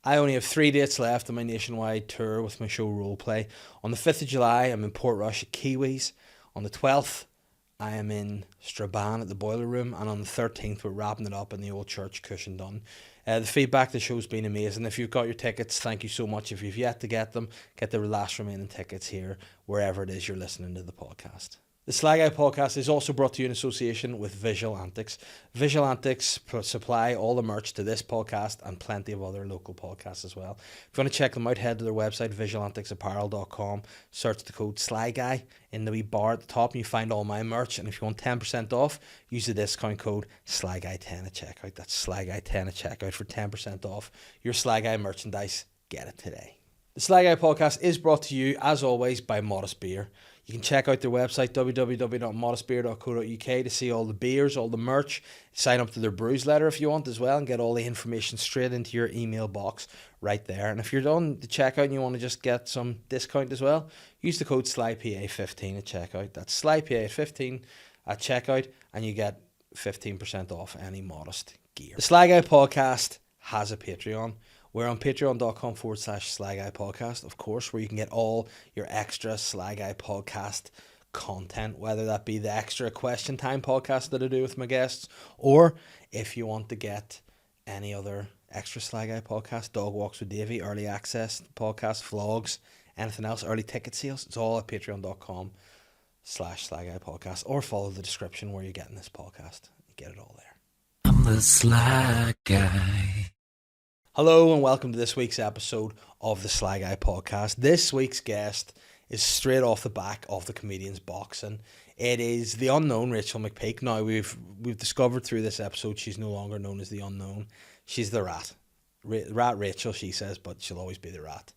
I only have 3 dates left on my nationwide tour with my show ROLEPLAY. On the 5th of July, I'm in Portrush at Kiwis. On the 12th, I am in Strabane at the Boiler Room. And on the 13th, we're wrapping it up in the Old Church, Cushendun. The feedback to the show's been amazing. If you've got your tickets, thank you so much. If you've yet to get them, get the last remaining tickets here, wherever it is you're listening to the podcast. The Sly Guy podcast is also brought to you in association with Visual Antics. Visual Antics supply all the merch to this podcast and plenty of other local podcasts as well. If you want to check them out, head to their website, visualanticsapparel.com. Search the code SLYGUY in the wee bar at the top and you find all my merch. And if you want 10% off, use the discount code SLYGUY10 at checkout. That's SLYGUY10 at checkout for 10% off your Sly Guy merchandise. Get it today. The Sly Guy podcast is brought to you, as always, by Modest Beer. You can check out their website, www.modestbeer.co.uk, to see all the beers, all the merch. Sign up to their brews-letter if you want as well and get all the information straight into your email box right there. And if you're done the checkout and you want to just get some discount as well, use the code SLYPA15 at checkout. That's SLYPA15 at checkout and you get 15% off any Modest gear. The Sly Guy podcast has a Patreon. We're on patreon.com/Sly Guy podcast, of course, where you can get all your extra Sly Guy podcast content, whether that be the extra question time podcast that I do with my guests, or if you want to get any other extra Sly Guy podcast, Dog Walks with Davey, early access podcast, vlogs, anything else, early ticket sales, it's all at patreon.com/Sly Guy podcast, or follow the description where you're getting this podcast. You get it all there. I'm the Sly Guy. Hello and welcome to this week's episode of the Sly Guy podcast. This week's guest is straight off the back of the comedian's boxing. It is the unknown Rachel McPeake. Now we've discovered through this episode she's no longer known as the unknown. She's the Rat. Rat Rachel, she says, but she'll always be the Rat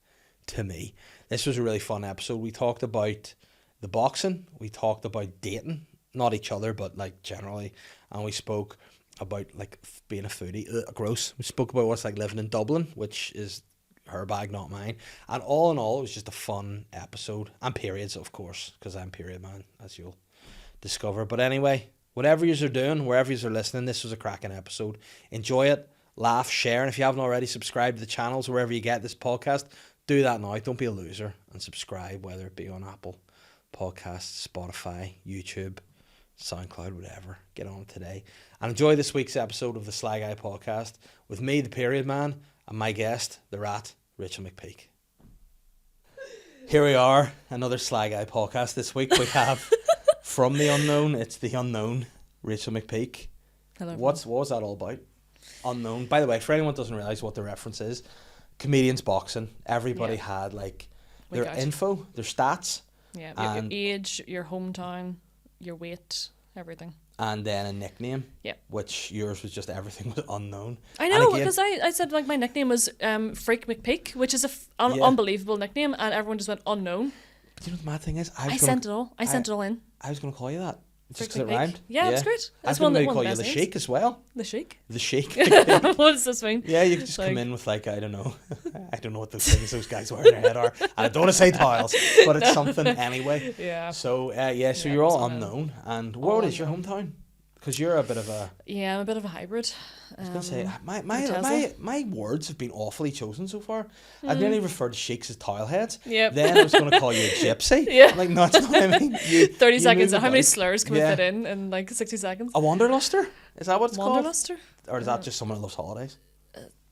to me. This was a really fun episode. We talked about the boxing. We talked about dating, not each other, but like generally, and we spoke about like being a foodie. Gross. We spoke about what's like living in Dublin, which is her bag, not mine. And all in all, it was just a fun episode. And periods, of course, because I'm period man, as you'll discover. But anyway, whatever yous are doing, wherever yous are listening, this was a cracking episode. Enjoy it, laugh, share, and if you haven't already, subscribe to the channels wherever you get this podcast. Do that now. Don't be a loser and subscribe, whether it be on Apple Podcasts, Spotify, YouTube, SoundCloud, whatever. Get on it today. And enjoy this week's episode of the Sly Guy podcast with me, the period man, and my guest, the Rat, Rachel McPeake. Here we are, another Sly Guy podcast. This week we have from the unknown, it's the unknown, Rachel McPeake. Hello. What was that all about? Unknown. By the way, for anyone who doesn't realise what the reference is, comedians boxing, everybody had like their info, their stats. Yeah, your age, your hometown, your weight, everything. And then a nickname. Yeah. Which yours was just everything was unknown. I know, because I said like my nickname was Freak McPeake, which is an unbelievable nickname, and everyone just went unknown. But you know what the mad thing is? I sent it all in. I was going to call you that. Just because it McPeake. rhymed. Yeah, it's great. I was going to call you the Sheik as well. The Sheik? The Sheik. What does this mean? Yeah, you could just come in with like, I don't know. I don't know what those things those guys wear in their head are. And I don't want to say tiles, but it's something anyway. Yeah. So, so you're all unknown. And what is your hometown? Because you're a bit of a... Yeah, I'm a bit of a hybrid. I was going to say, my words have been awfully chosen so far. I've nearly referred to sheiks as tile heads. Yep. Then I was going to call you a gypsy. Yeah. Like, no, that's not what I mean. 30 seconds. How many slurs can we fit in like 60 seconds? A wanderluster? Is that what it's called? Wanderluster? Or is that just someone who loves holidays?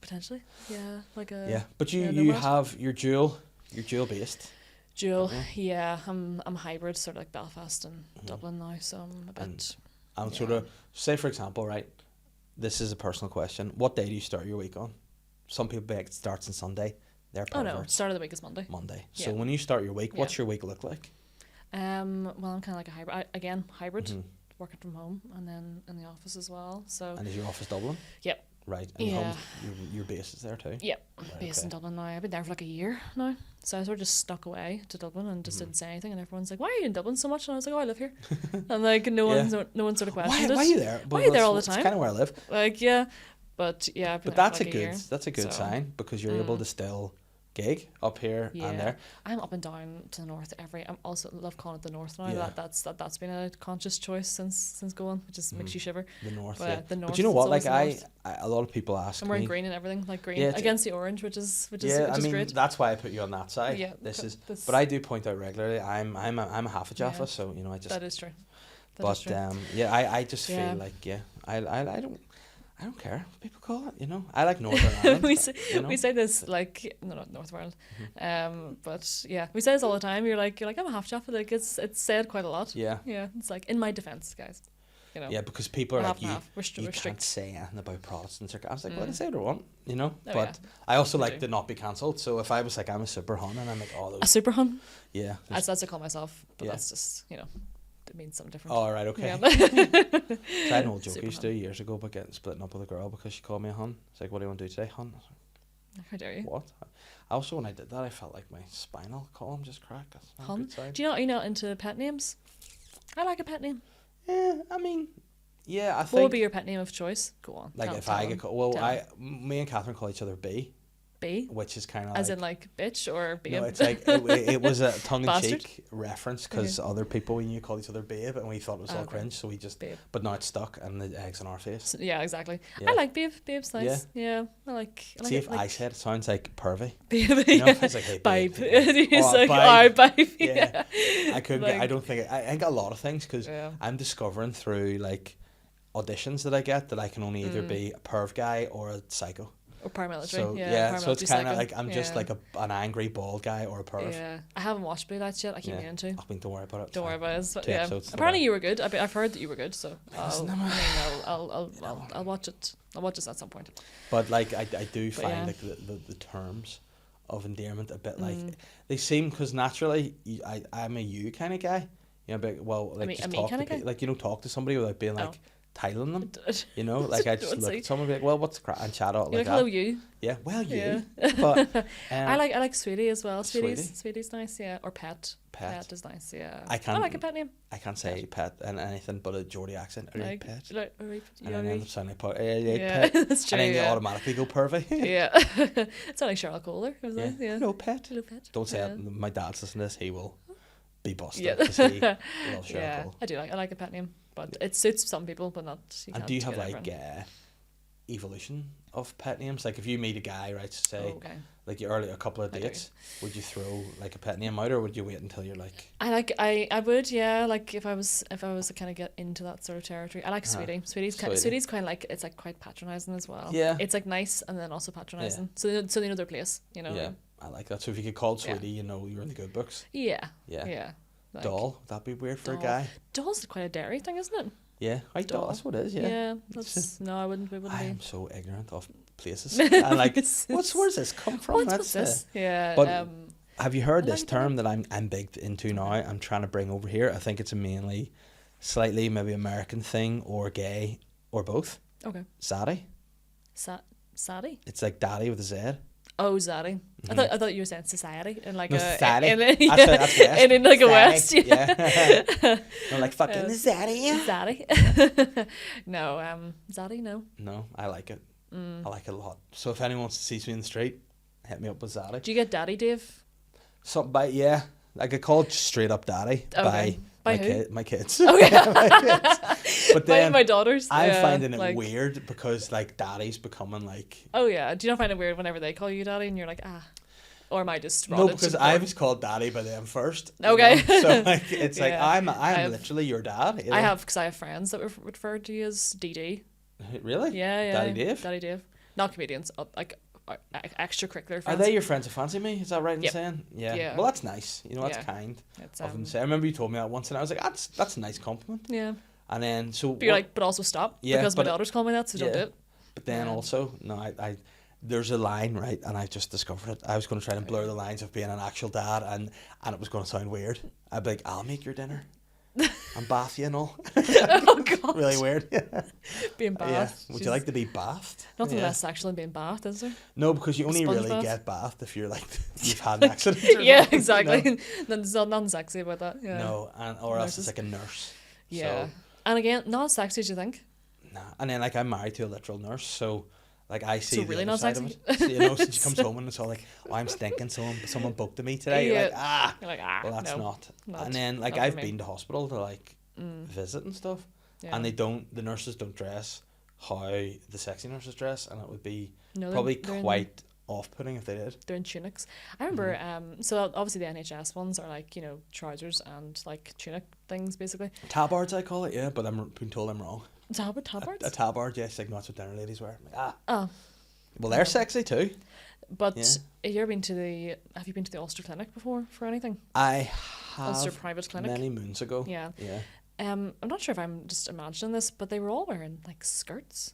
Potentially. Yeah, like a... Yeah, but you have your dual based. Dual, yeah. I'm hybrid, sort of like Belfast and Dublin now, so I'm a bit... And sort of, say for example, right, this is a personal question. What day do you start your week on? Some people think it starts on Sunday. They're perverts. Oh no, start of the week is Monday. So when you start your week, what's your week look like? Well, I'm kind of like a hybrid. Hybrid, working from home and then in the office as well. So. And is your office Dublin? Yep. Right. And your base is there too? Yep. Right, based in Dublin now. I've been there for like a year now. So I sort of just stuck away to Dublin and just didn't say anything, and everyone's like, "Why are you in Dublin so much?" And I was like, "Oh, I live here." And like no one sort of questioned it. Why are you there? Why are you there all the time? It's kind of where I live. Like but yeah. But that's a good sign because you're able to still gig up here Yeah, and there. I'm up and down to the north I'm also love calling it the north now. Yeah. That's been a conscious choice since going, which just makes you shiver. The north, But yeah. the north. But you know it's what? always Like the north. a lot of people ask I'm wearing me. green and everything, like green Yeah, against the orange, which is Yeah, I mean great. that's why I put you on that side. Yeah, This this- but I do point out regularly. I'm a half a Jaffa, Yeah. so you know I just. That is true. That is But true. yeah, I just Yeah. feel like I don't care what people call it. You know, I like Northern Ireland. we say you know? we say this like no, not North of Ireland, Mm-hmm. but yeah, we say this all the time. You're like I'm a half Jaffa. Like it's said quite a lot. Yeah. Yeah, it's like in my defense, guys. You know. Yeah, because people are We're like half and you. half. We're You can't strict. say anything about Protestants. I was like, well, they say what I want, you know. Oh, But yeah. I also We like do. to not be cancelled. So if I was like, I'm a super hun, and I'm like, oh, A those, super hun. yeah. That's what I call myself, but Yeah. that's just it means something different. Oh, right, okay. Yeah. So I had an old joke I Super used to do hun. years ago about getting splitting up with a girl because she called me a hun. It's like, what do you want to do today, hun? I was How dare you? like, what? Also, when I did that, I felt like my spinal column just cracked. That's not a Hun. good sign. Do you know you're not into pet names? I like a pet name. Yeah, I mean, yeah, I What would think be your pet name of choice? Go on. like tell- if tell I them. get called, well, Tell them. me and Catherine call each other B, B, which is kind of as like, in like bitch or babe. no, it's like it was a tongue-in-cheek reference because Okay. other people we knew called each other babe and we thought it was all Okay. cringe, so we just. Babe. But now it's stuck and the egg's on our face. Yeah, exactly. Yeah. I like babe. Babe's nice. Yeah, I like See, it, if I said it sounds like pervy. babe. You know, if it's like, hey, Babe. babe. He's Oh, like, babe. oh, babe. Yeah. I couldn't. I Like- don't think. I got a lot of things because Yeah. I'm discovering through like auditions that I get that I can only either be a perv guy or a psycho. Or paramilitary. So yeah, so it's paramilitary kind of psycho. like I'm just Yeah. like an angry bald guy or a perv. Yeah, I haven't watched Blue Lights yet. I keep Yeah. meaning to. I mean, don't worry about it. Don't worry about it. But Two yeah, episodes to apparently go. you were good. I've heard that you were good, so Listen, I'll watch it. I'll watch this at some point. But like I do But find yeah. like the terms of endearment a bit like they seem because naturally I'm a you kind of guy. You know, but well, like me- just a me talk to kinda guy? like talk to somebody without being like Oh. titling them. You know, like I just Don't look say. at someone and be like, well, what's the crack and chat out You're like like hello that. you. Yeah, well, you. Yeah. But I like Sweetie as well. Sweetie? Sweetie's nice. Yeah, or Pet. Pet. Pet is nice. Yeah. I can't- like a pet name. I can't say pet and anything but a Geordie accent. Are you Like, pet? like, And then I end up sounding like Yeah, pet. that's true. And then you Yeah. automatically go pervy. Yeah. It's like Sherlock Kohler. Was Yeah. it? Yeah. Hello, pet. Hello, Pet. Don't say yeah. it. My dad's listening to this. He will be busted Yeah. because he loves Sherlock Yeah, Holmes. I like a pet name, but it suits some people, but not. And can't do you have get like everyone. evolution of pet names? Like if you meet a guy, right, say Oh, okay. like you early a couple of I do. dates, would you throw like a pet name out or would you wait until you're like I would, yeah, like if I was to kind of get into that sort of territory. I like Sweetie. Sweetie's Sweetie. kind of like, it's like quite patronizing as well. Yeah. It's like nice and then also patronizing. So they know their place, you know. yeah, I like that. So if you get called Yeah. Sweetie, you know you're in the good books. Yeah. Yeah. Yeah. Like, Doll, would that be weird for a doll. guy? Doll's quite a dairy thing, isn't it? Yeah, I doll. Doll. That's what it is. Yeah. That's no, I wouldn't. We wouldn't I am be. so ignorant of places. And like, where's this come from? What's this? Yeah. But have you heard I this like term that I'm big into now? I'm trying to bring over here. I think it's a mainly, slightly maybe American thing or gay or both. Okay. Zaddy. Sadie. It's like daddy with a Z. Oh, Zaddy. I thought you were saying society in like No, a society. in That's West. and in like a West. Zaddy, Yeah. yeah. I'm like fucking Zaddy. Zaddy. No, Zaddy. No. No, I like it. Mm. I like it a lot. So if anyone wants to see me in the street, hit me up with Zaddy. Do you get Daddy Dave? Something by yeah. I get called straight up daddy Okay. By who? my kids. Okay. My kids. But then my daughters. I'm yeah, finding it like, weird because like daddy's becoming like Oh yeah. Do you not find it weird whenever they call you Daddy and you're like or am I just no rotted to because the I core? was called daddy by them first. you Okay. know? So like it's like Yeah. I'm have- literally your dad. you I know? have because I have friends that refer to you as DD. Really? Yeah, yeah. Daddy Dave. Daddy Dave. Not comedians. Like extracurricular Are friends. they your friends who fancy me? Is that right in Yep. saying? Yeah. Yeah. Well, that's nice. You know, that's Yeah. kind It's, of them to say. I remember you told me that once, and I was like, that's a nice compliment. yeah. And then so. But you're like, but also stop Yeah, because my but- daughters call me that, so don't do yeah. it. But then Yeah. also, no, I there's a line, right, and I just discovered it. I was going to try and blur the lines of being an actual dad, and it was going to sound weird. I'd be like, I'll make your dinner. And bath you and all. Oh god. Really weird. Being bathed. Would you like to be bathed? Nothing Yeah. less sexual than being bathed, is there? No, because you only Sponge really bath? get bathed if you're like, you've had an accident. or Yeah, something, exactly. you know? There's nothing sexy about that. Yeah. No, or else Nurses. it's like a nurse. Yeah. So, And again, not as sexy as you think. nah. And then like I'm married to a literal nurse, so Like I see the really other not side sexy? of it. So, you know, so she comes home and it's all like, oh, I'm stinking. Someone booked to me today. You're Yeah. like, ah. You're like, Well, that's no, not. And then like not for I've me. been to hospital to like visit and stuff, Yeah. and the nurses don't dress how the sexy nurses dress, and it would be No, probably they're quite off-putting if they did. they're in tunics. I remember, Mm-hmm. so obviously the NHS ones are like, trousers and like tunic things basically. Tabards, I call it, yeah, but I'm been told I'm wrong. Tabards? A tabard, yes, like no, that's what dinner ladies wear. I'm like, ah, Oh, well, they're sexy too. but Yeah. have you been to the Ulster Clinic before for anything? I Ulster have Private Clinic? many moons ago. Yeah. Yeah. I'm not sure if I'm just imagining this, but they were all wearing like skirts.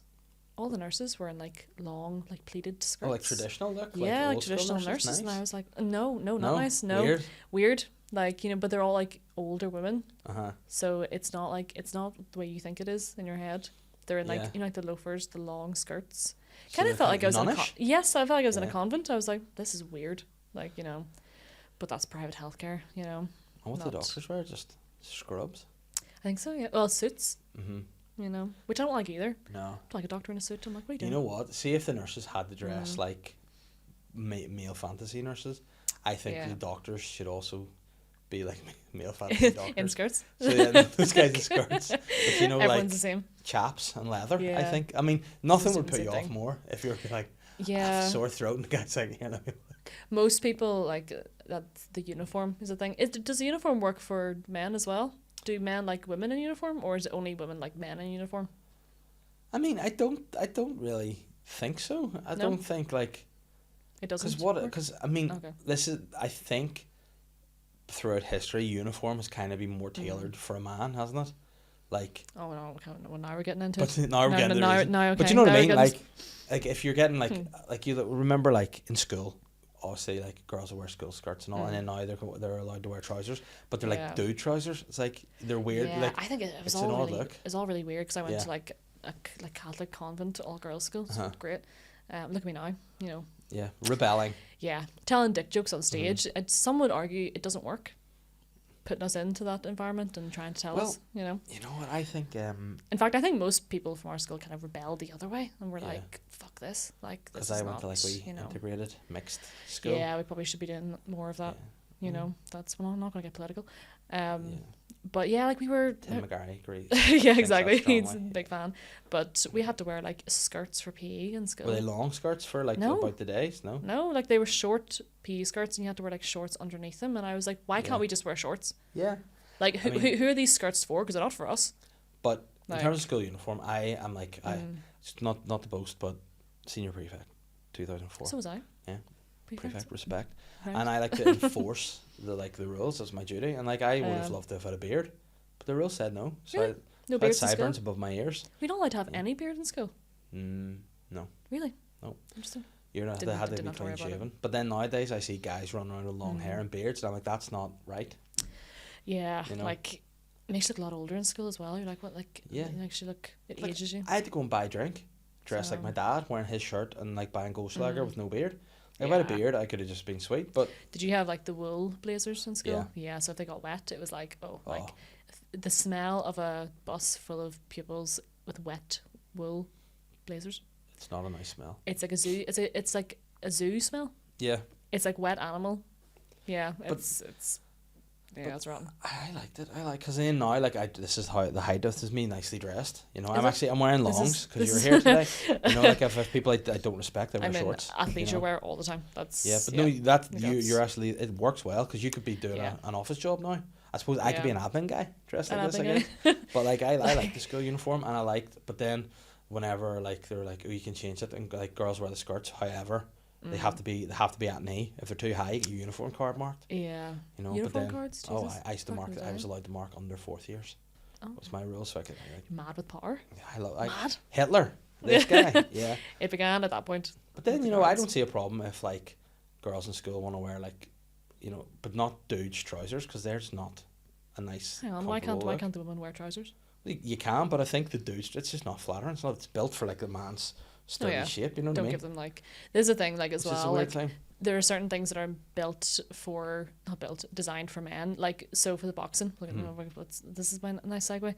All the nurses were in like long, like pleated skirts. Oh, like traditional look. Yeah, like old school traditional nurses. Nice. And I was like, no, not No? nice. No, Weird? weird. Like, but they're all like older women. Uh-huh. So it's not the way you think it is in your head. They're in like, Yeah. like the loafers, the long skirts. So Kind they're of felt like I was in a nunnish? yes, I felt like I was in a Yeah. convent. I was like, this is weird. Like, but that's private healthcare, And what the not- doctors wear? Just scrubs. I think so, yeah. Well, suits, Mm-hmm. which I don't like either. No. Like a doctor in a suit. I'm like, what are you You doing? know what? See if the nurses had to dress Mm. like male fantasy nurses, I think Yeah. the doctors should also be like male fantasy doctors. in skirts. So yeah, those guys in skirts. But Everyone's like the same. chaps and leather, I Yeah. think. I mean, nothing would Same- put same you off thing. more if you're like, I have Yeah. a sore throat and the guy's like, Most people like that. The uniform is a thing. Does the uniform work for men as well? Do men like women in uniform, or is it only women like men in uniform? I mean, I don't really think so. I No? don't think like, It doesn't. because I mean, Okay. I think throughout history, uniform has kind of been more tailored for a man, hasn't it? Like, Oh no! Well, now we're getting into but it. now we're getting the now, reason. now, okay. But you know what now I we're mean? getting- Like if you're getting like you remember like in school, obviously like girls will wear school skirts and all, and then now they're allowed to wear trousers, but they're Yeah. like dude trousers. It's like they're weird. Yeah, Like I think it was it's an all odd really, look. it was all really weird because I went Yeah. to like a Catholic convent, all girls school. So Uh-huh. great. Look at me now. yeah, rebelling. Yeah, telling dick jokes on stage. Mm-hmm. Some would argue it doesn't work. Putting us into that environment and trying to tell Well, us, You know what I think? In fact, I think most people from our school kind of rebelled the other way and were Yeah. like, "Fuck this!" Like this Because is I went not, to like integrated mixed school. Yeah, we probably should be doing more of that. That's well, I'm not gonna get political. But yeah, like we were. Tim McGarry agrees. Yeah, exactly. that He's a strongly. big fan. But we had to wear like skirts for PE in school. Were they long skirts for like No. about the days? No. No, like they were short PE skirts, and you had to wear like shorts underneath them. And I was like, why Yeah. can't we just wear shorts? Yeah. Like, who, mean- who are these skirts for? Because they're not for us. But in Like- terms of school uniform, I am like it's not to boast, but senior prefect, 2004. So was I. Yeah. Prefect. Prefect respect, Right. and I like to enforce the rules as my duty. And like I would have loved to have had a beard, but the rules said no. So Really? I, No I had beards in school. sideburns above my ears. We don't allowed to have any beard in school. No, Really? No. Interesting. you're not. They Didn't- had to didn't be have to worry clean about it. shaven. But then nowadays I see guys running around with long hair and beards, and I'm like, that's not right. Yeah, You know? like it makes you look a lot older in school as well. You're like, what? Like, Yeah. it makes you look. It Like, ages you. I had to go and buy a drink, dress like So- my dad, wearing his shirt and like buying Goldschlager with no beard. If I had a Yeah. beard, I could have just been sweet. But Did you have like the wool blazers in school? Yeah. Yeah. So if they got wet, it was like, like the smell of a bus full of pupils with wet wool blazers. it's not a nice smell. It's like a zoo. It's like a zoo smell. Yeah, It's like wet animal. Yeah. It's it's rotten. I liked it. Because then now, like, this is how the height of this is me nicely dressed. You know, Is it? I'm wearing This is- longs because this you're is- here today. You know, like if people I don't respect, I wear I'm in shorts. athleisure you know? wear all the time. That's Yeah, but no, that that's- you're actually it works well because you could be doing Yeah. an office job now. I suppose I could be an Yeah. admin guy dressed like An this. I admin guess. But like I like the school uniform and I liked. But then whenever like they're like, oh, you can change it and like girls wear the skirts. However, they have to be at knee. If they're too high, your uniform card marked. Yeah. You know, Uniform but then cards. oh, Jesus. I used to Back mark. in the I was day. allowed to mark under fourth years. Oh. That was my rule, so I could. Like, Mad with power. Mad. Hitler, this guy, yeah. It began at that point. But then with you the know, I cards. don't see a problem if like girls in school want to wear like, you know, but not dudes trousers because there's not a nice. Hang on, comfortable why look. can't the women wear trousers? You can, but I think the dudes, it's just not flattering. It's not. It's built for like a man's sturdy yeah. shape. You know what Don't I mean? give them like. There's a thing like as It's just a well. weird Like thing. there are certain things that are designed for men. Like so for the boxing. Look at Mm-hmm. this is my nice segue.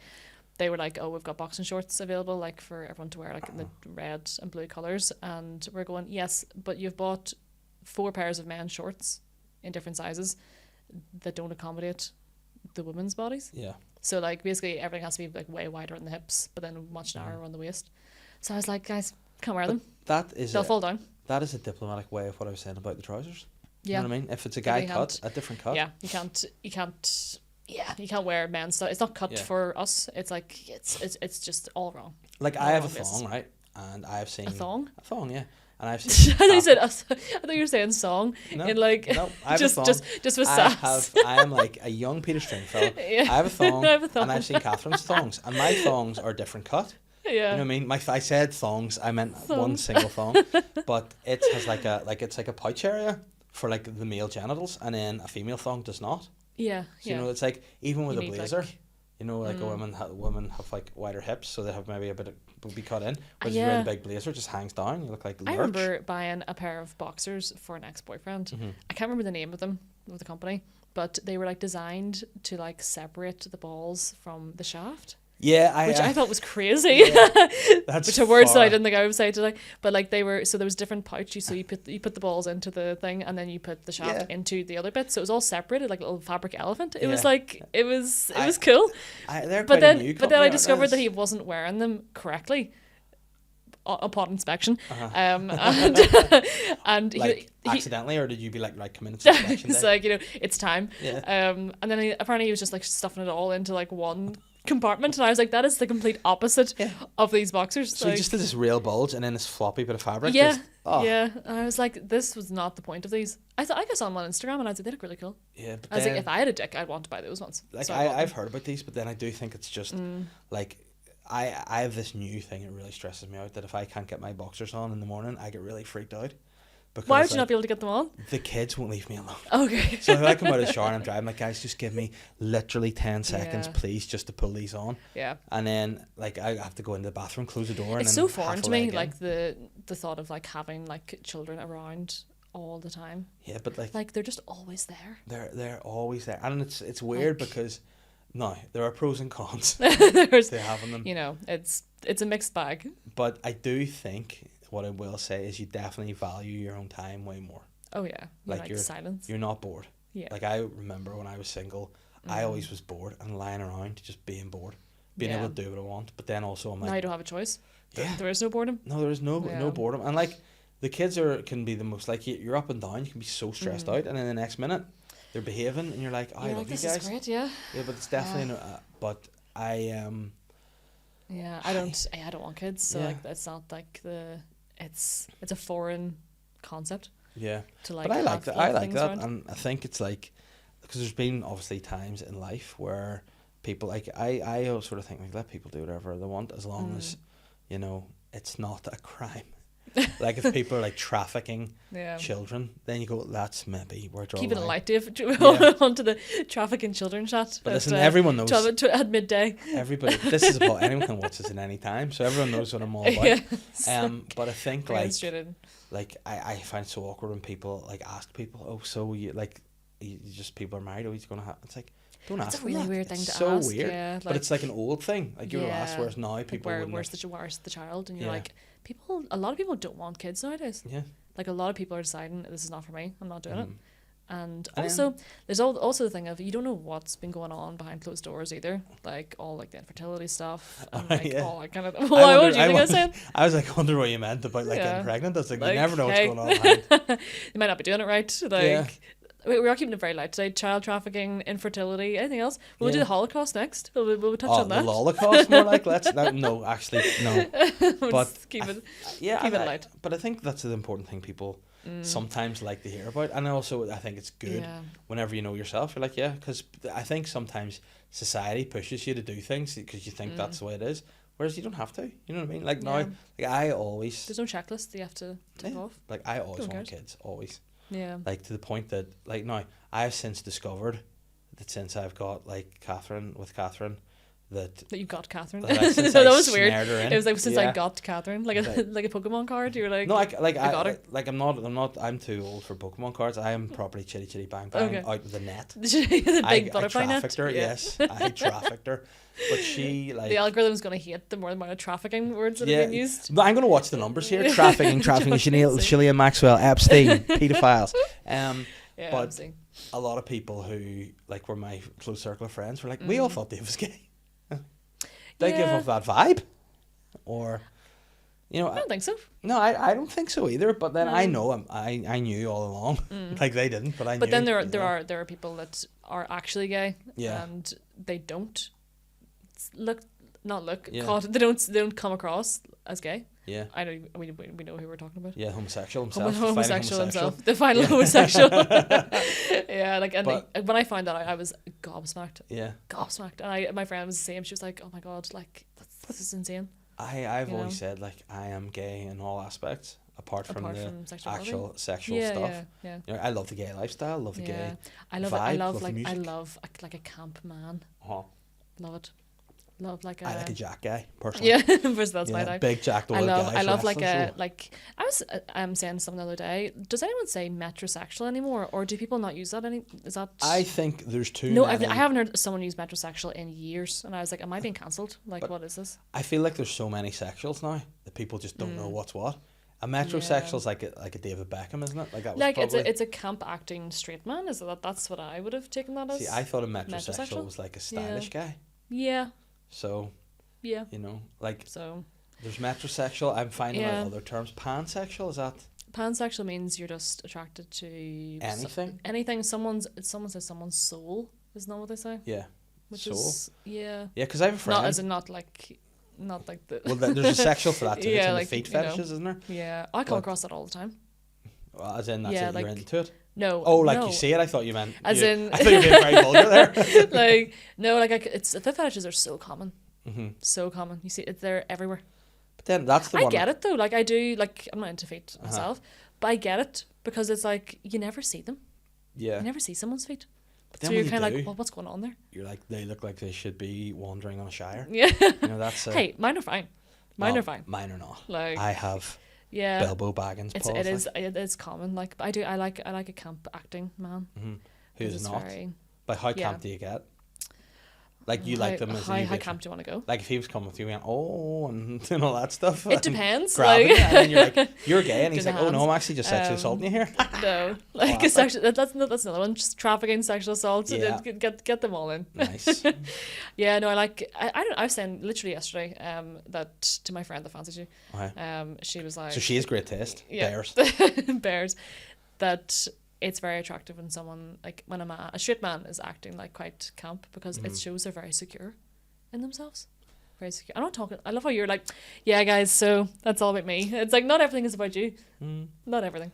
they were like, oh, we've got boxing shorts available, like for everyone to wear, like in the red and blue colours. And we're going, yes, but you've bought 4 pairs of men's shorts in different sizes that don't accommodate the women's bodies. Yeah. So like basically everything has to be like way wider on the hips, but then much narrower on the waist. So I was like, guys, can't wear them. They'll fall down. That is a diplomatic way of what I was saying about the trousers. Yeah. You know what I mean? If it's a guy cut, a different cut. Yeah, you can't wear men's stuff. It's not cut for us. It's like it's just all wrong. Like I have a thong, right? And I've seen a thong. A thong, yeah. And I've seen. I thought you were saying song. No, in like no, I have just a thong. just with sass. I am like a young Peter Stringfellow. Yeah. I have a thong, I have a thong. and I've seen Catherine's thongs, and my thongs are different cut. Yeah. You know what I mean? I said thongs, I meant one single thong, but it has it's like a pouch area for like the male genitals, and then a female thong does not. Yeah. So, you know, it's like even with You a need, blazer, like, you know, like women have like wider hips, so they have maybe a bit of would be cut in. Whereas a really big blazer just hangs down. You look like Lurch. I remember buying a pair of boxers for an ex-boyfriend. Mm-hmm. I can't remember the name of them, of the company, but they were like designed to like separate the balls from the shaft. Yeah, which I thought was crazy. Yeah, that's which are words that I didn't think I would say today. But like they were, so there was different pouches. So you put the balls into the thing, and then you put the shaft into the other bit. So it was all separated, like a little fabric elephant. It was like it was cool. But then I discovered that he wasn't wearing them correctly upon inspection. And like he accidentally, or did you be like, right, come in and inspection it's like, you know, it's time. Yeah. And then apparently he was just like stuffing it all into like one compartment, and I was like, that is the complete opposite of these boxers. So like, he just did this real bulge and then this floppy bit of fabric. Yeah. And I was like, this was not the point of these. I saw them on Instagram, and I was like, they look really cool. Yeah, but I was like, if I had a dick, I'd want to buy those ones. Like so I've heard about these, but then I do think it's just like I have this new thing. It really stresses me out that if I can't get my boxers on in the morning, I get really freaked out. Because, why would you not be able to get them on? The kids won't leave me alone. Okay. So if I come out of the shower and I'm driving, like, guys, just give me literally 10 seconds, please, just to pull these on. Yeah. And then, like, I have to go into the bathroom, close the door. It's and so then foreign to me, like the thought of like having like children around all the time. Yeah, but like they're just always there. They're always there, and it's weird because no, there are pros and cons There's to having them. You know, it's a mixed bag. But I do think what I will say is you definitely value your own time way more. Oh yeah, like you're silence. You're not bored. Yeah. Like I remember when I was single, I always was bored and lying around, just being bored, being able to do what I want. But then also I'm like, now you don't have a choice. Yeah. There is no boredom. No, there is no boredom, and like the kids can be the most like you're up and down. You can be so stressed out, and then the next minute they're behaving, and you're like, I love you guys. This is great, yeah. Yeah, but it's definitely but I Yeah, I don't want kids, so like it's not like it's a foreign concept. Yeah, to like. But I like that. I like that, around. and I think it's like because there's been obviously times in life where people like I sort of think like let people do whatever they want as long as you know it's not a crime. Like if people are like trafficking children, then you go, that's maybe we're drawing. Keep it light, Dave. Onto the trafficking children chat. But listen, everyone knows. At midday. Everybody, this is about anyone can watch this at any time, so everyone knows what I'm all about. But I think like I find it so awkward when people like ask people, oh, so you like you just people are married, oh, he's gonna have. It's like. Don't ask. It's a really weird thing to ask. So weird. Yeah, but it's like an old thing. Like you would ask, whereas now people like where's the child, and you're like, a lot of people don't want kids nowadays. Yeah. Like a lot of people are deciding this is not for me. I'm not doing it. And also, there's also the thing of you don't know what's been going on behind closed doors either. Like all like the infertility stuff and like all that kind of. What did you think I was saying? I was like, I wonder what you meant about like getting pregnant. I was like, you never know what's going on behind. You might not be doing it right. Like. We are keeping it very light today. Child trafficking, infertility, anything else? We'll do the Holocaust next. We'll touch on that. The Holocaust, more like no, actually no. But keep it light. But I think that's the important thing people sometimes like to hear about, and also I think it's good whenever you know yourself. You're like, because I think sometimes society pushes you to do things because you think that's the way it is. Whereas you don't have to, you know what I mean? Like now, like I always. There's no checklist that you have to tick off. Like I always want kids, always. Yeah. Like to the point that like now I have since discovered that since I've got like Catherine, that That you got Catherine. that I- since that I was weird. snared her in. It was like since I Yeah. got Catherine, like a like a Pokemon card. You were like, No, I got her. like I'm too old for Pokemon cards. I am properly chitty chitty bang bang Okay. out with the net. the big butterfly I net. trafficked her, Yeah. yes. I trafficked her. But she like The algorithm's gonna hate the more amount of trafficking words that yeah, have been used. but I'm gonna watch the numbers here. Trafficking, Joking, see. Gillian Maxwell, Epstein, pedophiles. Yeah, but I'm seeing. a lot of people who like were my close circle of friends were like, we all thought Dave was gay. They give Yeah. off that vibe, or you know, I don't think so. no, I don't think so either. But then I No. know I knew all along. Like they didn't, but I knew. But then you know. there are people that are actually gay, Yeah. and they don't Yeah. they don't come across as gay. Yeah, I know we know who we're talking about. yeah, homosexual himself, Homosexual fighting himself, the final homosexual. Yeah, like and But- when I found that, I was gobsmacked, Yeah, and my friend was the same. She was like, "Oh my god, like this is insane." I've You always know? said like I am gay in all aspects apart from Apart the from sexuality. actual sexual Yeah, stuff. yeah. You know, I love the gay lifestyle, love the Yeah, gay. I love vibe, it. love the I music. love like a camp man. Oh, Love it. Love like a. I like a Jack guy personally. Yeah, first that's my Yeah, type. big Jack the I Oil love guy. I love like wrestling a show. like I was saying something the other day. Does anyone say metrosexual anymore, or do people not use that any? Is that I think there's too no? many. I haven't heard someone use metrosexual in years, and I was like, am I being cancelled? Like, But- what is this? I feel like there's so many sexuals now that people just don't know what's what. A metrosexual's like a David Beckham, isn't it? Like that was Like probably. it's a camp acting straight man. Is that's what I would have taken that as? See, I thought a metrosexual metrosexual? was like a stylish guy. Yeah, So yeah. you know, like So there's metrosexual. I'm finding Yeah. out other terms. Pansexual, is that pansexual means you're just attracted to anything? anything. Someone says someone's soul. Isn't that what they say? Yeah. Which Soul. is yeah. Yeah, because I have a friend. Not as in not like the. Well, there's a sexual for that too. Yeah, It's in like, the feet you know. fetishes, isn't there? Yeah, I come But- across that all the time. Well, as in that's Yeah, it. You're like- into it. No. Oh, like no. you see it. I thought you meant. As in- I thought you were being very vulgar there. Like no, like it's the fetishes are so common, hmm so common. You see, they're everywhere. But then that's the I one. get it though. Like I do. Like I'm not into feet myself, but I get it because it's like you never see them. Yeah. You never see someone's feet. But then So when you're kind of do, like, well, what's going on there? you're like, they look like they should be wandering on a shire. Yeah. You know, that's. Hey, mine are fine. Mine no, are fine. Mine are not. Like I have yeah. Bilbo Baggins. It's paws, it is like. it is common. Like but I like a camp acting man. Mhm. Who 'Cause is it's not? very- But how yeah. camp do you get? Like you like them as how a camp do you want to go? Like if he was coming with you, and oh, and all that stuff. It and depends. grabbing Like you, and then you're like, you're gay, and he's Doing like, oh no, hands. I'm actually just sexually assaulting you here. no, like Classic. that's another one. Just trafficking, sexual assault. Yeah. Get them all in. Nice. Yeah, no, I don't. I was saying literally yesterday that to my friend that fancied you. Okay. She was like, So she has great taste. Yeah. Bears. bears, that it's very attractive when someone like when a straight man is acting like quite camp because it shows they're very secure in themselves. Very secure. I'm not talking. I love how you're like, yeah, guys. So that's all about me. It's like not everything is about you. Mm. Not everything.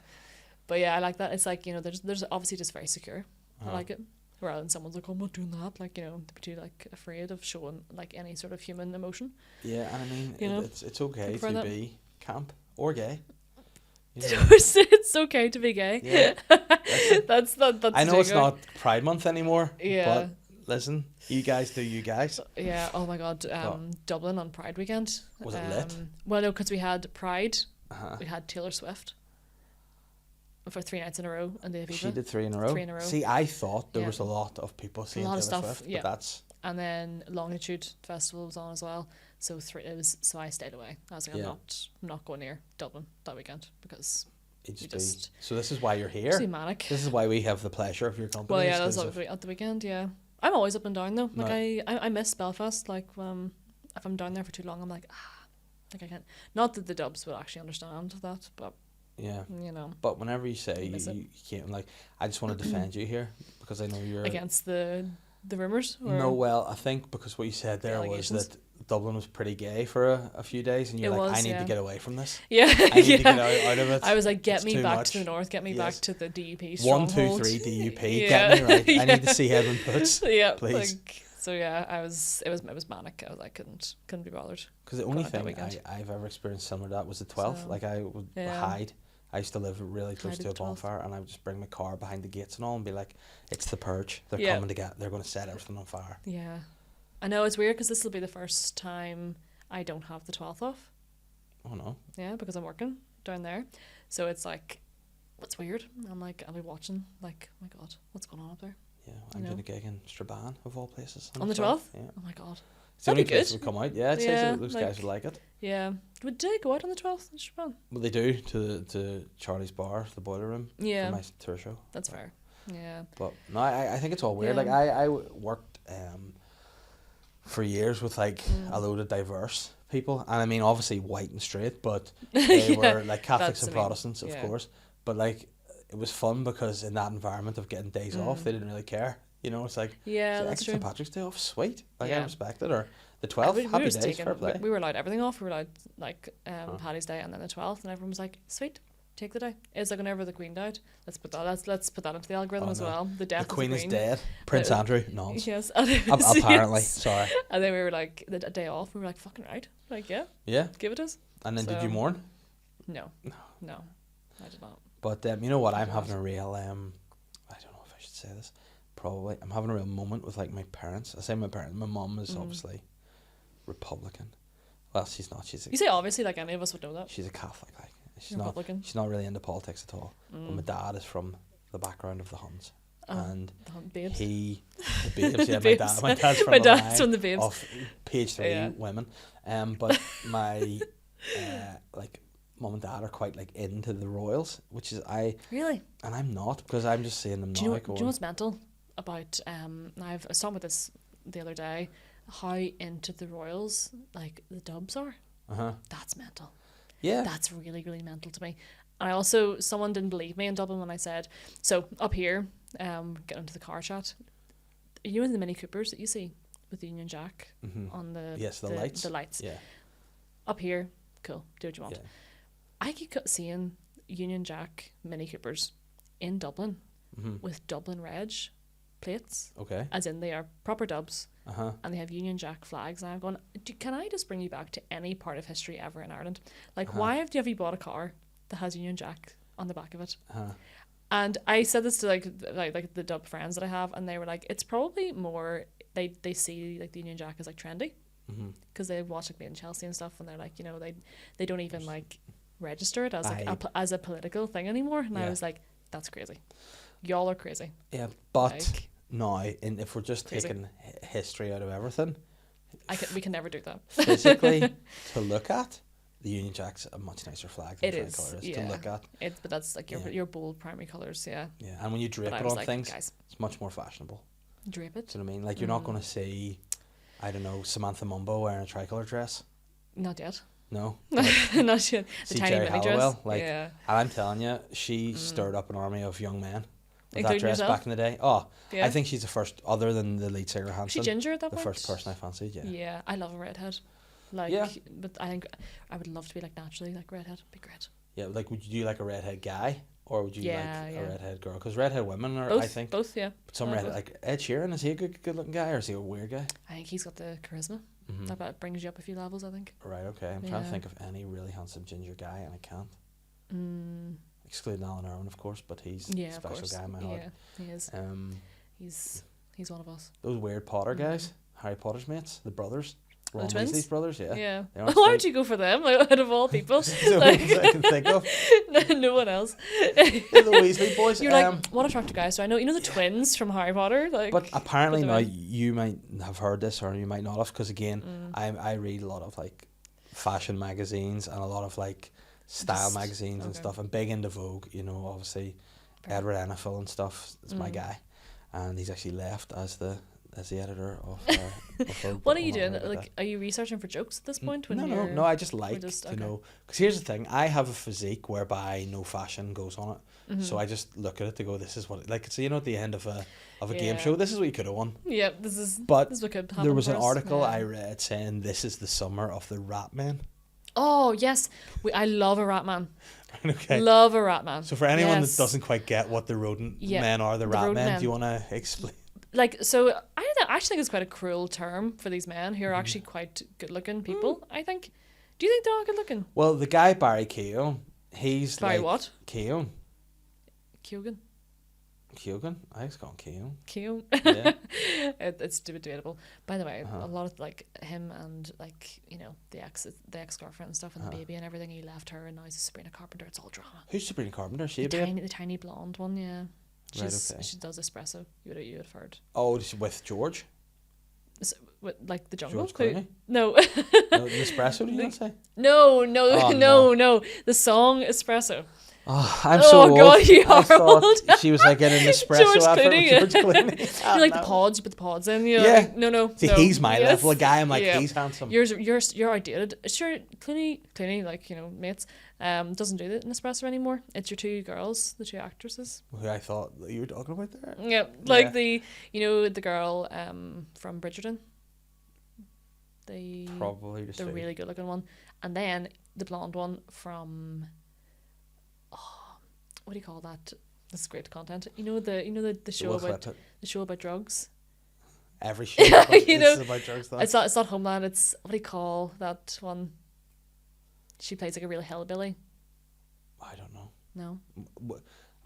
But yeah, I like that. It's like there's obviously just very secure. I like it. Rather than someone's like, oh, I'm not doing that. Like to be too like afraid of showing like any sort of human emotion. Yeah, and I mean, You know, it's okay prefer to that. be camp or gay. You know? It's okay to be gay. Yeah. That's I know it's stigma. not Pride Month anymore. Yeah. But listen, you guys do you guys. Yeah. Oh my God. Dublin on Pride weekend. Was it lit? Well, no, because we had Pride. Uh-huh. We had Taylor Swift for 3 nights in a row, and the She did 3 in a row. 3 in a row. See, I thought there Yeah. was a lot of people seeing lot Taylor of stuff, Swift, yeah. but that's and then Longitude Festival was on as well. So so I stayed away. I was like, Yeah. I'm not going near Dublin that weekend because it you just just- be. So this is why you're it's here. too manic. This is why we have the pleasure of your company. Well, yeah, is that's 'cause what of- at the weekend. Yeah, I'm always up and down though. Like No. I miss Belfast. Like if I'm down there for too long, I'm like like I can't. Not that the Dubs would actually understand that, but yeah. you know, But whenever you say you, Miss it. you can't, like, I just want to defend you here because I know you're. against the rumors. Or? No, well, I think because what you said there was allegations? that Dublin was pretty gay for a few days, and you're It like, was, I need yeah. to get away from this. Yeah, I need to yeah. get out of it. I was like, get It's me too back much. to the north. Get me Yes. back to the DUP 1, 2, stronghold. 3 DUP. Yeah. Get me right. I Yeah. need to see Edwin Poots. Yeah, please. Like, so yeah, it was manic. I was like, couldn't be bothered. Because the only Got it that thing weekend. I've ever experienced similar to that was the 12th. So, like I would yeah. hide. I used to live really close Hide to a at 12th. bonfire, and I would just bring my car behind the gates and all, and be like, "It's the purge. They're Yeah. coming to get. They're going to set everything on fire." Yeah, I know it's weird because this will be the first time I don't have the 12th off. Oh no. Yeah, because I'm working down there. So it's like, it's weird. I'm like, I'll be watching, like, oh my God, what's going on up there? Yeah, I'm doing a gig in Strabane, of all places. On the 12th? Yeah. Oh my God. It's the only That'd be place good. that would come out. Yeah, I'd say so. Those guys would like it. Yeah. Would they go out on the 12th in Japan? Well, they do to Charlie's Bar, the Boiler Room. Yeah. For my tour show. That's fair. Yeah. But no, I think it's all weird. Yeah. Like I worked for years with like a load of diverse people, and I mean obviously white and straight, but they were like Catholics and Protestants, of course. But like it was fun because in that environment of getting days off, they didn't really care. You know, it's like that's true. St. Patrick's Day off, sweet. Like I Yeah. respect it. Or the 12th, happy days, fair play. We were allowed everything off. We were allowed like Paddy's Day and then the 12th, and everyone was like, sweet, take the day. It's like whenever the Queen died. Let's put that into the algorithm as well. The death the Queen of the is dead. Prince Andrew, nonce. Yes. Apparently, sorry. And then we were like, the day off, we were like, fucking right. Like, yeah, give it to us. And then did you mourn? No, I did not. But you know what? I'm having a real I don't know if I should say this. Probably I'm having a real moment with like my parents. I say my parents. My mum is obviously Republican. Well, she's not. You say obviously, like any of us would know that. She's a Catholic. Like she's Republican. not. She's not really into politics at all. But my dad is from the background of the Huns. And babes. The babes, yeah, Babes. my dad's from My the dad's line from the babes. of page 3 women. But my like mum and dad are quite like into the royals, which is Really? and I'm not, because I'm just seeing them now. Do you know what's mental about I was talking about this the other day, how into the royals like the Dubs are. That's mental. Yeah. That's really, really mental to me. And I also, someone didn't believe me in Dublin when I said, so up here, get into the car chat, you know in the Mini Coopers that you see with the Union Jack on the lights. The lights. Yeah. Up here, cool, do what you want. Yeah. I keep seeing Union Jack Mini Coopers in Dublin with Dublin Reg plates. Okay. As in they are proper Dubs. And they have Union Jack flags. And I'm going, can I just bring you back to any part of history ever in Ireland? Like, why have you bought a car that has Union Jack on the back of it? And I said this to like the Dub friends that I have, and they were like, it's probably more they see like the Union Jack as like trendy because they watch like Made in Chelsea and stuff, and they're like, you know, they don't even like register it as like as a political thing anymore. And I was like, that's crazy. Y'all are crazy. Yeah, but like, now, and if we're just taking history out of everything, we can never do that. Physically, to look at, the Union Jack's a much nicer flag than tricolour is to look at. But that's like your bold primary colours, yeah. Yeah, and when you drape it on like, things, guys, it's much more fashionable. Drape it? Do you know what I mean? Like, you're not going to see, I don't know, Samantha Mumbo wearing a tricolour dress. Not yet. No. Not yet. The tiny Jerry mini Halliwell, dress. like, and I'm telling you, she stirred up an army of young men. Including that dress yourself? Back in the day. Oh, yeah. I think she's the first, other than the lead singer Hanson. Was she ginger at that point? The first person I fancied, yeah. Yeah, I love a redhead. Like, but I think I would love to be like naturally like redhead. Be great. Yeah, like would you do like a redhead guy, or would you like a redhead girl? Because redhead women are, both, I think, both, yeah. But some redhead, like Ed Sheeran, is he a good looking guy, or is he a weird guy? I think he's got the charisma. That brings you up a few levels, I think. Right. Okay. I'm trying to think of any really handsome ginger guy, and I can't. Excluding Alan Irwin, of course, but he's a special guy in my heart. Yeah, he is. He's one of us. Those weird Potter guys, Harry Potter's mates, the brothers. Ron the twins? Weasley's brothers, yeah. Yeah. Why would you go for them? Like, out of all people, the ones I can think of. no one else. The Weasley boys. You're like, what attractive guys do I know? You know the twins from Harry Potter, like. But apparently now you might have heard this, or you might not have, because again, I read a lot of like fashion magazines and a lot of like style magazines and stuff. I'm big into Vogue, you know. Obviously, Edward Enninful and stuff is my guy, and he's actually left as the editor of Vogue. What are you doing? Like, are you researching for jokes at this point? No. I just like to know, because here's the thing: I have a physique whereby no fashion goes on it, so I just look at it to go, this is what, like, so you know, at the end of a game show, this is what you could have won. Yeah, this is what could happen. There was an article I read saying this is the summer of the rat men. Oh yes, I love a rat man. Okay. Love a rat man. So for anyone that doesn't quite get what the rodent men are, the rat men, do you want to explain? Like, so I actually think it's quite a cruel term for these men who are actually quite good looking people, I think. Do you think they're all good looking? Well, the guy Barry Keoghan, he's Barry like... what? Keoghan. Keoghan? Keoghan? I think it's called Keoghan. Keoghan. Yeah. It's debatable. By the way, Uh-huh. a lot of like him and like the ex girlfriend and stuff and the baby and everything. He left her and now he's a Sabrina Carpenter. It's all drama. Who's Sabrina Carpenter? She a The babe? tiny blonde one. Yeah. Right, okay. She does espresso. You would have heard. Oh, with George? So, like the jungle. George Clooney? No. No, Nespresso, did you not say? No, Oh, no. The song Espresso. Oh, I'm so old. God, you I are thought old. she was like in an espresso George advert Clooney. with George Clooney. You like the pods, you put the pods in. Yeah. Like, no. See, no. he's my Yes. level of guy. I'm like, Yeah. he's handsome. You're outdated. Sure, Clooney, like mates, doesn't do the Nespresso anymore. It's your two girls, the two actresses. Who I thought that you were talking about there. Yeah, like Yeah. the girl from Bridgerton. Probably just the really good looking one, and then the blonde one from. What do you call that? This is great content. The show Will about Clip it. the show about drugs. Every show is about drugs. Though. It's not Homeland. It's what do you call that one? She plays like a real hillbilly. I don't know. No.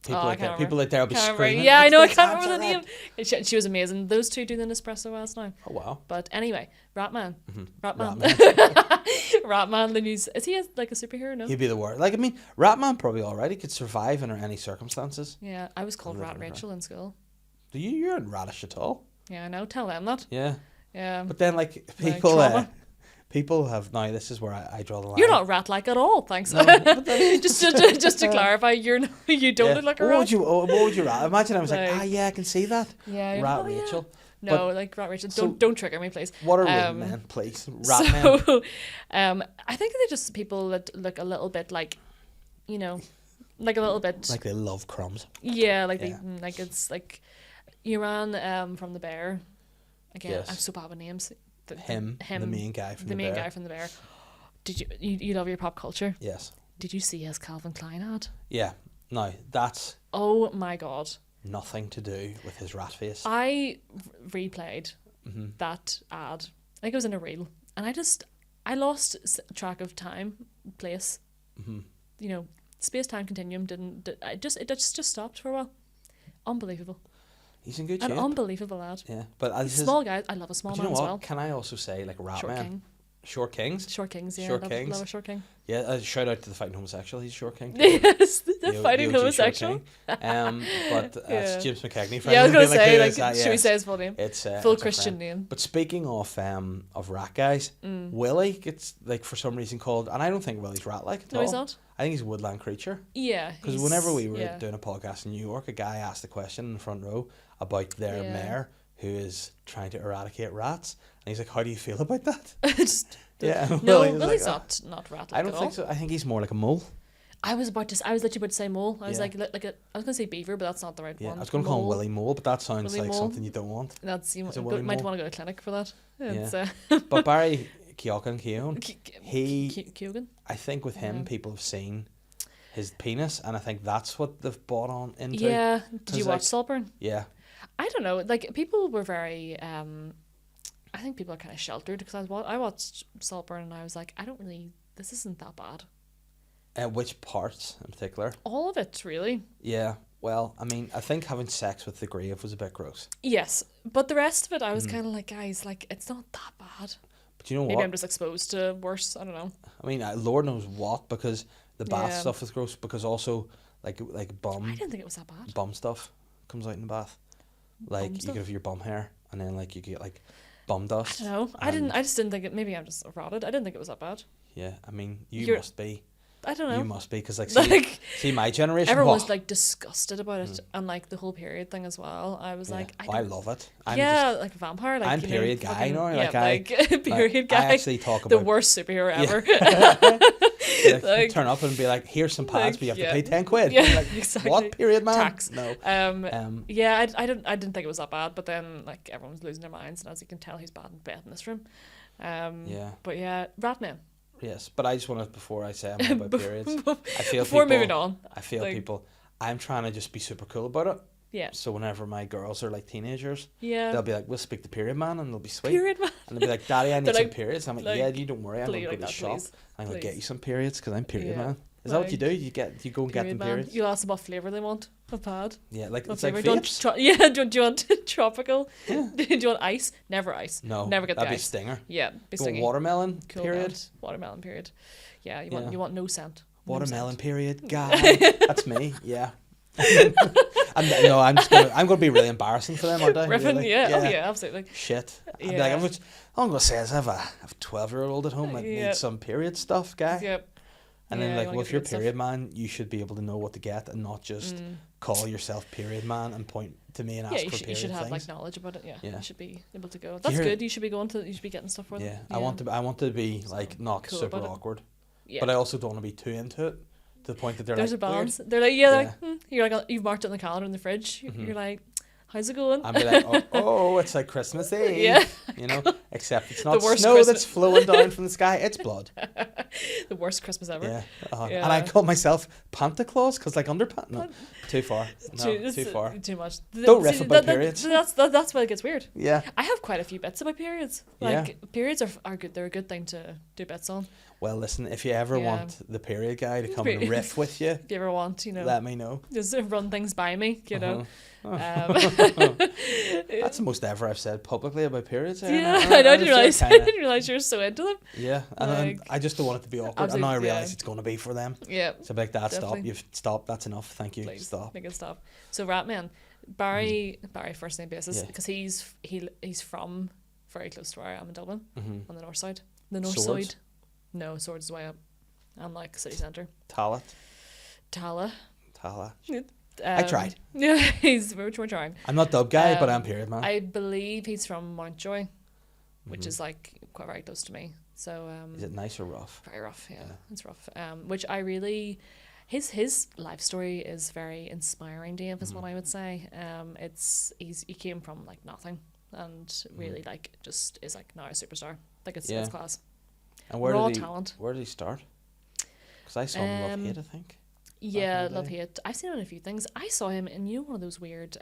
People I like can't that. People like there will be Can't remember. screaming. Yeah, I know. I "It's can't remember the Bachelorette." name. She was amazing. Those two do the Nespresso as now. Oh wow. But anyway, Ratman. Ratman. Ratman. Ratman. The news. Is he like a superhero? No. He'd be the worst. Like I mean, Ratman probably alright. He could survive under any circumstances. Yeah, I was called Live Rat in a Rachel in school. You're not radish at all. Yeah, I know. Tell them that. Yeah. Yeah. But then like people trauma. people have now this is where I draw the line. You're not rat-like at all, thanks. No, but then- just to clarify, you don't Yeah. look like a What rat. would you rat? Imagine I was like, Like- yeah, I can see that. Yeah, you're Rat like, oh, yeah. Rachel. No, like Rat Rachel. so- Don't trigger me, please. What are real men, please? Rat men. So, I think they're just people that look a little bit like, like a little bit. Like they love crumbs. Yeah, like Yeah. like it's like Iran from the Bear. Again, Yes. I'm so bad with names. Him, the main guy from the main Bear. guy from the Bear. Did you love your pop culture? Yes. Did you see his Calvin Klein ad? Yeah. No, that's Oh my god. nothing to do with his rat face. I replayed that ad. I think it was in a reel, and I lost track of time, place. Space time continuum it just stopped for a while. Unbelievable. He's in good An shape. unbelievable ad. Yeah, but as Small guy. I love a small do you man know as what? well. Can I also say like rat Short man? king. Short kings. Short kings. Yeah. Short love, kings. Love a short king. Yeah, shout out to the fighting homosexual. He's a short king. Yes, the The fighting OG short homosexual. king. But Yeah. it's James McKegney. Yeah, I was gonna say who like, is that? should Yeah, we say his full name? it's Full it's a Christian friend. name. But speaking of rat guys, Willie gets like for some reason called, and I don't think Willie's rat like at No, all. he's not. I think he's a woodland creature. Yeah. Because he's- whenever we were yeah. doing a podcast in New York, a guy asked a question in the front row about their Yeah. mayor who is trying to eradicate rats, and he's like, "How do you feel about that?" Just- Yeah, No, Willie was Willie's like, not rat. I don't think so. I think he's more like a mole. I was literally about to say mole. I was Yeah. I was gonna say beaver, but that's not the right Yeah, one. I was going to call him Mole. Willie Mole, but that sounds Willie like Mole. something you don't want. That's you It's a might Willie want mole. to go to clinic for that. It's, Yeah. But Barry Keoghan, Keoghan. I think with him, Yeah. people have seen his penis, and I think that's what they've bought on into. Yeah. Did you 'Cause, watch like- Saltburn? Yeah. I don't know. Like people were very. I think people are kind of sheltered because I watched Saltburn and I was like, I don't really. This isn't that bad. Which parts in particular? All of it, really. Yeah. Well, I mean, I think having sex with the grave was a bit gross. Yes, but the rest of it, I was Mm. kind of like, guys, like it's not that bad. But you know Maybe what? I'm just exposed to worse. I don't know. I mean, Lord knows what, because the bath Yeah. stuff was gross, because also like I bum didn't think it was that bad. bum stuff comes out in the bath. Like Bum you stuff? could have your bum hair, and then like you get like bum dust. I don't know. I just didn't think it. Maybe I'm just rotted. I didn't think it was that bad. Yeah, I mean, you You're- must be. I don't You know. must be, because like, Like see my generation. everyone oh, was like disgusted about it, and like the whole period thing as well. I was yeah. like, Oh, I love it. I'm yeah, like a vampire. Like I'm you period know, guy, fucking- you know, yeah, like, like period guy. I actually talk the about worst superhero Yeah. ever. like, like- turn up and be like, here's some pads, like, but you have yeah. to pay 10 quid. Yeah, Like, exactly. what period, man? Tax. No. Yeah, I didn't think it was that bad, but then like everyone was losing their minds, and as you can tell, he's bad in bed in this room. Yeah. But yeah, Ratman. Yes, but I just want to, before I say I'm all about periods, I feel Before people, moving on, I feel like- people, I'm trying to just be super cool about it. yeah, So whenever my girls are like teenagers, yeah. they'll be like, we'll speak to period man, and they'll be sweet. Period man. And they'll be like, Daddy, I need They're some like- periods. I'm like, like, yeah, you don't worry, I'm going please, to go to like the that, shop. please, I'm going to please. get you some periods, because I'm period Yeah. man. Is that what you do? You go and get them man. periods? You ask them what flavour they want of pad. Yeah, like What it's like flavour? Do you want vapes. do you want tropical? Yeah. Do you want ice? Never ice. No, Never get the that'd be ice. stinger. Yeah, be Go stingy. watermelon Cool period. band. Watermelon period. Yeah, Yeah. you want no scent. No Watermelon scent. period. God, that's me. Yeah. No, I'm gonna be really embarrassing for them, aren't I? Riffin, Really? yeah. Oh yeah, absolutely. Shit. I'd be Yeah. like, I'm gonna say is I have a 12-year-old at home that Yeah. needs some period stuff, guy. Yep. And Yeah, then you like, wanna well, get if you're the good stuff. period man, you should be able to know what to get and not just call yourself period man and point to me and ask Yeah, for you period should have things. like knowledge about it. Yeah. Yeah. You should be able to go. you That's hear- good. You should be getting stuff for them. Yeah, I want to be like not cool super about it. awkward, Yeah. but I also don't want to be too into it to the point that they're There's like, a balance. "Weird." They're like, yeah, Yeah. like you're like you've marked it on the calendar in the fridge. You're like, how's it going? I'd be like, oh, it's like Christmas Eve. Yeah. You know, except it's not worst snow Christmas- that's flowing down from the sky, it's blood. The worst Christmas ever. Yeah. Yeah. And I call myself Panta Claus because like underpants. No, too far. No, It's, too far. Too much. Don't riff about periods. That's why it gets weird. Yeah. I have quite a few bits about periods. Like periods are good. They're a good thing to do bits on. Well, listen, if you ever Yeah. want the period guy to come and riff with you, If you ever want, let me know. just run things by me, know. That's the most ever I've said publicly about periods. Yeah, I didn't realize. I Kinda, didn't realize you were so into them. yeah, and Like, I just don't want it to be awkward. And now I absolutely, realise yeah. it's going to be for them. Yeah, So like that, stop. Definitely. You've stopped. That's enough. Thank you. please Stop. make it stop. So Ratman, Barry first name basis Yeah. because he's from very close to where I am in Dublin on the north side. The north Swords? side. No, Swords is way up. I'm like city centre. Tala. Tala. I tried. Yeah, we're trying. I'm not dub guy, but Um, I'm period man. I believe he's from Mountjoy, which is like quite very close to me. So Is it nice or rough? very rough, yeah. It's rough. Which I really, his life story is very inspiring to him, is what I would say. He came from like nothing and really like just is like now a superstar. Like it's Yeah. class. And where Raw did he? talent. Where did he start? Because I saw him in Love Hate, I think. Yeah, in the Love day. Hate. I've seen him in a few things. I saw him in one of those weird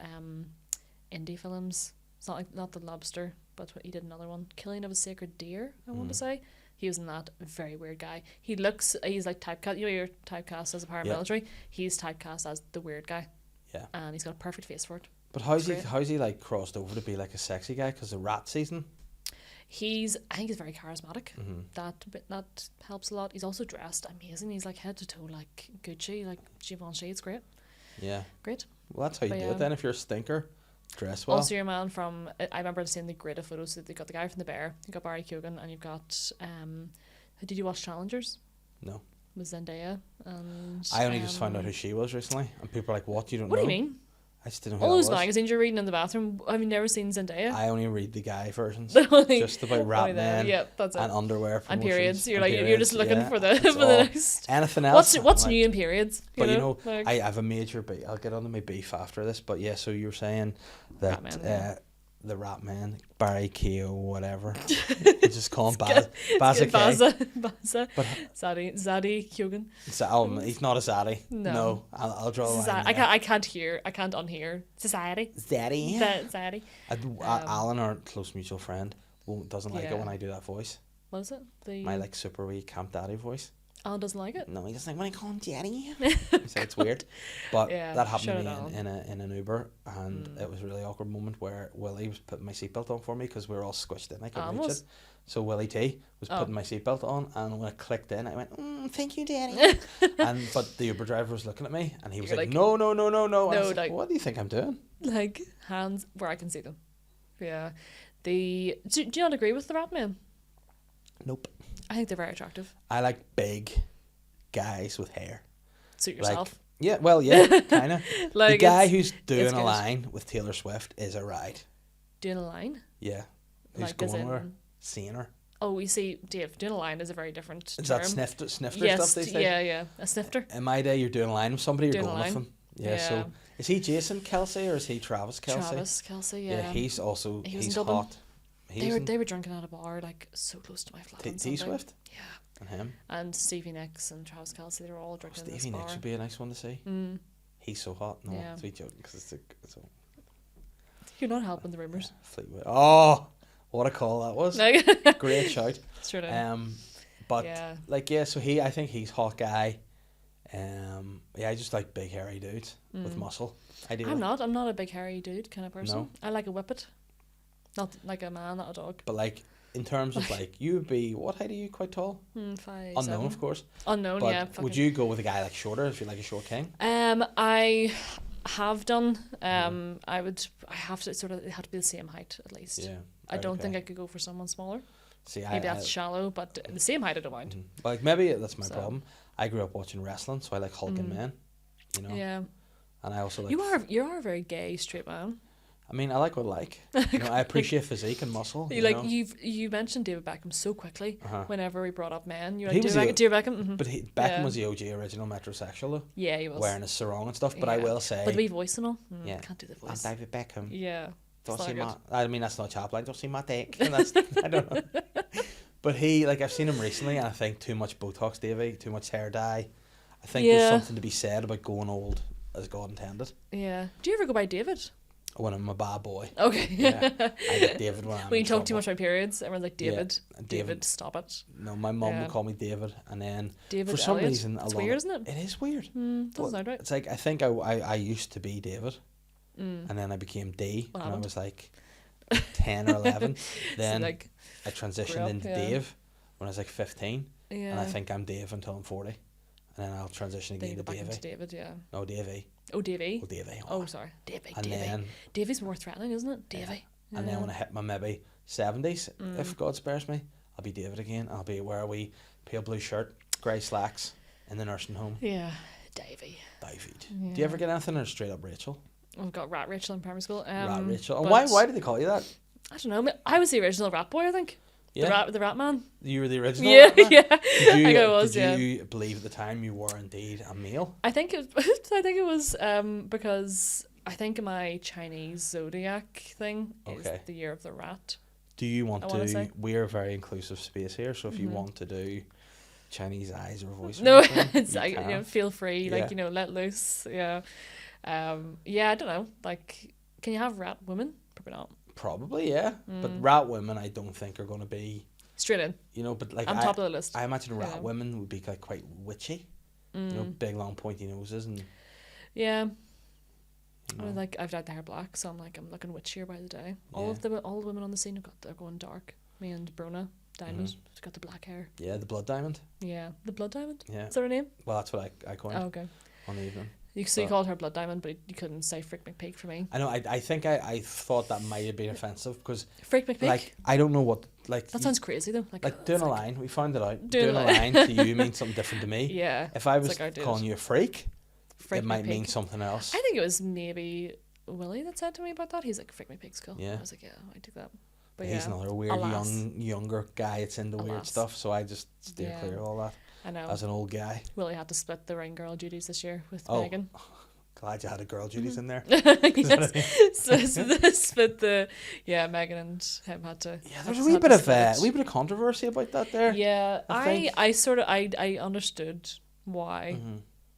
indie films. It's not The Lobster, but he did another one, Killing of a Sacred Deer. I want to say he was in that. Very weird guy. He's like typecast. You know, you're typecast as a paramilitary. He's typecast as the weird guy. Yeah. And he's got a perfect face for it. But how's Great. he like crossed over to be like a sexy guy? Because the Rat season. I think he's very charismatic. That helps a lot. He's also dressed amazing. He's like head to toe like Gucci, like Givenchy. It's great. Yeah. Great. Well, that's how you But do yeah. it then. If you're a stinker, dress well. Also, your man from I remember seeing the grid of photos. That they got the guy from the Bear. You got Barry Keoghan, and you've got did you watch Challengers? No. With Zendaya and I only just found out who she was recently, and people are like, "What? You don't What know?" do you mean? I just didn't know who All that those was. magazines you're reading in the bathroom. Have you never seen Zendaya? I only read the guy versions, Only- just about only Rat there. Men Yeah, that's it. and underwear And promotions periods. You're and like you're just periods, looking yeah, for the that's for the all. next. Anything else? What's Like- new in periods? But you know, Like, I have a major beef. I'll get onto my beef after this. But yeah, so you were saying that Rat Man, yeah. the Rat Man, Barry Keogh, whatever, you just call him Baza K. Baza. But Zaddy Keoghan. he's not a zaddy. No. I'll draw a line. there. I can't unhear society. Zaddy. Zaddy. Alan, our close mutual friend, doesn't like Yeah. it when I do that voice. What is it? My like super wee camp daddy voice. Alan doesn't like it. No, he doesn't like when I call him daddy. He said it's weird, but Yeah, that happened shut to me it down. in an Uber, and it was a really awkward moment where Willie was putting my seatbelt on for me because we were all squished in. I couldn't reach was? it. So Willie T was Oh. putting my seatbelt on, and when I clicked in, I went, "Thank you, daddy." But the Uber driver was looking at me, and he was You're like, like- "No." I No, was like, like- "What do you think I'm doing?" Like hands where I can see them. Yeah. Do you not agree with the Rat Men? Nope. I think they're very attractive. I like big guys with hair. Suit Like, yourself. yeah, well, yeah, kind of. Like the guy it's- who's doing it's a good. line with Taylor Swift is a ride. Doing a line. Yeah. Who's Like, as going with her? in- Seeing her. Oh, you see, Dave, doing a line is a very different Is term. that snifter stuff Yes, these days? yeah, a snifter. In my day, you're doing a line with somebody, you're Doing a going with line. them. Yeah, Yeah. so is he Jason Kelsey or is he Travis Kelsey? Travis Kelsey, yeah. He's also He was in he's Dublin. hot. He's They were drinking at a bar like so close to my flat. on T Sunday. Swift Yeah. and him. And Stevie Nicks and Travis Kelsey, they were all drinking in this Stevie bar. Nicks would be a nice one to see. He's so hot. No, Yeah. to be joking because it's a You're not helping the rumours. Fleetwood. Oh, what a call that was! Like, Great shout. sure do. But Yeah. like so I think he's hot guy. Yeah, I just like big hairy dudes with muscle. Ideally. I'm not a big hairy dude kind of person. No. I like a whippet, not like a man, not a dog. But like in terms of like you would be, what height are you? Quite tall. 5'7". Unknown, of course. Unknown, But yeah. would you go with a guy like shorter if you like a short king? I have done. I have to sort of. It had to be the same height at least. Yeah. I don't think I could go for someone smaller. See, Maybe that's shallow, but the same height I don't mind. Like maybe that's my problem. I grew up watching wrestling, so I like hulking men. You know. Yeah. And I also like. You are a very gay straight man. I mean, I like what I like. You know, I appreciate physique and muscle. Know? You mentioned David Beckham so quickly. Whenever we brought up men, you're like David Beckham. Mm-hmm. But Beckham was the OG original metrosexual though. Yeah, he was wearing a sarong and stuff. But I will say, with the wee voice and all. Yeah, can't do the voice. I'm David Beckham. Yeah, don't see my. I mean, that's not Chaplin. Don't see my dick. And that's I don't know. But he, like, I've seen him recently, and I think too much Botox, Davey, too much hair dye. I think there's something to be said about going old as God intended. Yeah. Do you ever go by David? When I'm a bad boy. Okay. Yeah. I get David when I'm when you in talk trouble. too much about periods, everyone's like, David, Yeah. David, stop it. No, my mum would call me David, and then David for some Elliot. reason, It's weird, isn't it? It is weird. Doesn't sound right. It's like I think I used to be David, and then I became D, and I was like 10 or 11. Then like, I transitioned into Dave when I was like 15, yeah. and I think I'm Dave until I'm 40, and then I'll transition again to Davey. David, yeah. No, Davey. Oh, Davey. Oh, Davey. Oh, sorry, Davey. And Davey. then Davey's more threatening, isn't it? Davey. Yeah. And then when I hit my maybe 70s, if God spares me, I'll be David again. I'll be wear a wee pale blue shirt, grey slacks in the nursing home. Yeah, Davey. David. Yeah. Do you ever get anything or straight up Rachel? I've got Rat Rachel in primary school. Rat Rachel. And why did they call you that? I don't know. I was the original rat boy, I think. Yeah. The rat man. You were the original Yeah, rat man? yeah. Did I was, you believe at the time you were indeed a male? I think it was because I think my Chinese zodiac thing is the year of the rat. Do you want to say. we're a very inclusive space here, so if you want to do Chinese eyes or voice, no, it's like, feel free, like, let loose. Yeah. Yeah, I don't know. Like, can you have rat women? Probably not. Probably, yeah. But rat women, I don't think are going to be straight in. You know, but like on top of the list. I imagine rat women would be like quite witchy. You know, big long pointy noses and. Yeah. You know. I mean, like, I've dyed the hair black, so I'm looking witchier by the day. All the women on the scene they're going dark. Me and Brona Diamond has got the black hair. Yeah, the blood diamond. Yeah, the blood diamond. Yeah. Is that her name? Well, that's what I coined. Oh, okay. On the evening. You called her Blood Diamond, but you couldn't say Freak McPeake for me. I know. I think I thought that might have been offensive because Freak McPeake. Like I don't know what like. That sounds crazy though. Like doing a line, we found it out. Doing a line to you means something different to me. Yeah. If I was calling you a freak, it might McPeake. mean something else. I think it was maybe Willie that said to me about that. He's like, Freak McPeake's cool. Yeah. I was like, yeah, I do that. But he's another weird younger guy. It's into weird stuff, so I just steer clear of all that. I know. As an old guy. Willie had to split the ring girl duties this year with Megan. Glad you had a girl duties in there. Yes. So split the Megan and him had to. Yeah, there's a wee bit of controversy about that there. Yeah, I understood why.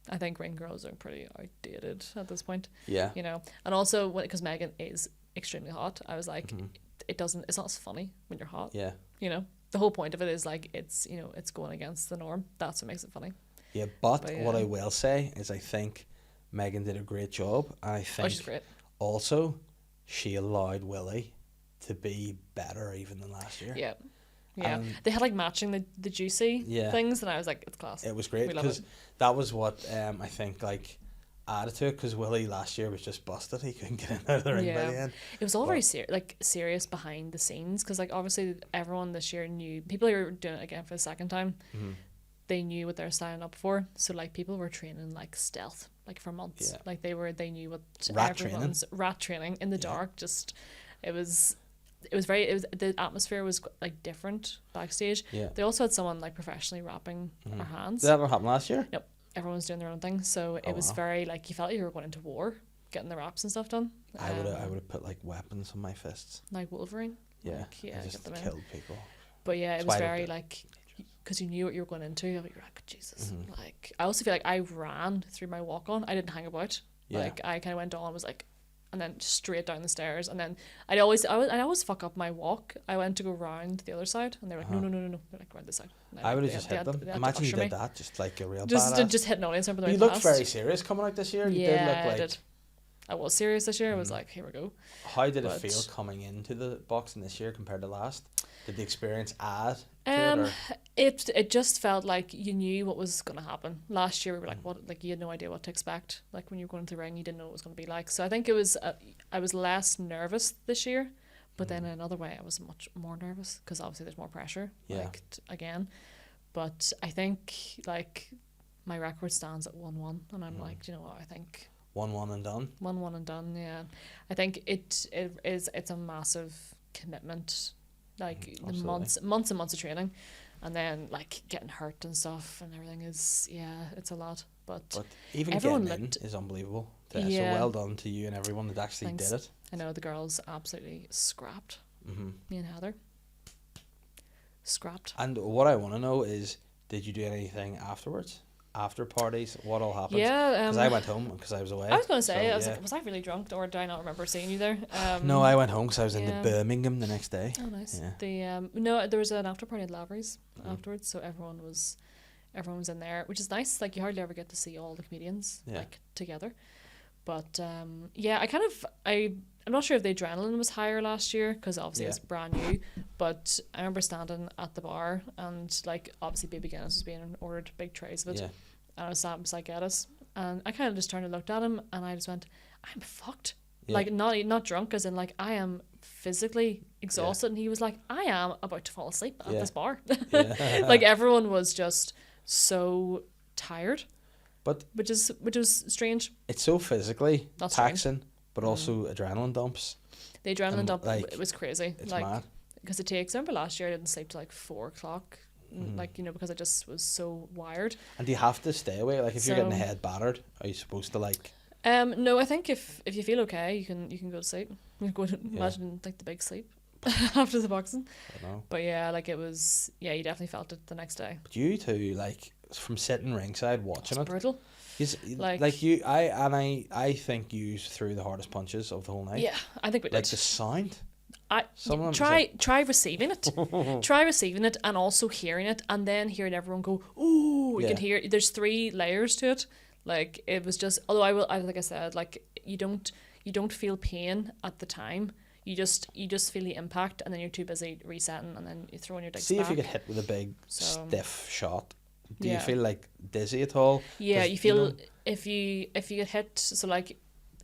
I think ring girls are pretty outdated at this point. Yeah. You know, and also because Megan is extremely hot, I was like, it's not as funny when you're hot. Yeah. You know, the whole point of it is like it's going against the norm. That's what makes it funny. Yeah, but what I will say is I think Megan did a great job, and I think she's great. Also she allowed Willie to be better even than last year. Yeah. Yeah, they had like matching the juicy things, and I was like, it's class. It was great because that was what I think like added to it, because Willie last year was just busted. He couldn't get in out of the ring by the end. It was all very serious behind the scenes, because like obviously everyone this year knew, people who were doing it again for the second time, they knew what they were signing up for. So like people were training like stealth, like for months. Like they knew what rat training in the dark. Just it was the atmosphere was like different backstage. Yeah. They also had someone like professionally wrapping our hands. Did that not happen last year? Nope. Everyone was doing their own thing, so it was very like you felt like you were going into war, getting the wraps and stuff done. I would have put like weapons on my fists. Like Wolverine. Yeah. Like, I just killed people. But yeah, it was very like, because you knew what you were going into. You're like, Jesus. Like I also feel like I ran through my walk on. I didn't hang about. Yeah. Like I kind of went on and was like, and then straight down the stairs. And then I'd always fuck up my walk. I went to go round the other side, and they were like, no. They're like, round this side. I would have just hit them. Imagine you did that, just like a real just badass. just hit an audience member. You looked very serious coming out this year. You did look like. I did. I was serious this year. I was like, here we go. How did it feel coming into the boxing this year compared to last? Did the experience add to it? It just felt like you knew what was going to happen. Last year we were like, what? Like you had no idea what to expect. Like when you were going into the ring, you didn't know what it was going to be like. So I think it was. I was less nervous this year, but then in another way, I was much more nervous because obviously there's more pressure. Yeah. Like again, but I think like my record stands at 1-1, and I'm like, do you know what? I think 1-1 and done. 1-1 and done. Yeah, I think it's a massive commitment. Like the months and months of training, and then like getting hurt and stuff and everything is it's a lot. But even everyone getting in is unbelievable. So well done to you and everyone that actually did it. I know the girls absolutely scrapped. Me and Heather scrapped. And what I want to know is, did you do anything afterwards? After parties, what all happened? Yeah, because I went home because I was away. I was going to say, was I really drunk, or did I not remember seeing you there? No, I went home because I was in the Birmingham the next day. Oh, nice. Yeah. No, there was an after party at Lavery's afterwards, so everyone was in there, which is nice. Like you hardly ever get to see all the comedians like together. But I'm not sure if the adrenaline was higher last year because obviously it's brand new. But I remember standing at the bar and like obviously Baby Guinness was being ordered big trays of it. Yeah. And I was sat beside Geddes and I kind of just turned and looked at him and I just went, I'm fucked. Yeah. Like not drunk as in like I am physically exhausted. And he was like, I am about to fall asleep at this bar. Like everyone was just so tired. But which was strange. It's so physically taxing, but also adrenaline dumps. The adrenaline dump, it was crazy. It's mad. Because it takes. I remember last year I didn't sleep till like 4 o'clock, like because I just was so wired. And do you have to stay awake? Like if you're getting the head battered, are you supposed to like? No, I think if you feel okay, you can go to sleep. You go to imagine like the big sleep after the boxing. I know. But yeah, like it was. Yeah, you definitely felt it the next day. But you too, like. From sitting ringside watching it, brutal. I think you threw the hardest punches of the whole night. Yeah, I think we did. Like the sound. Try receiving it, try receiving it, and also hearing it, and then hearing everyone go, "Ooh!" You can hear. There's 3 layers to it. Like it was just. Although like I said, like you don't feel pain at the time. You just feel the impact, and then you're too busy resetting, and then you throw in your digs back. If you get hit with a big stiff shot. Do you feel like dizzy at all? Yeah, you feel if you get hit. So like,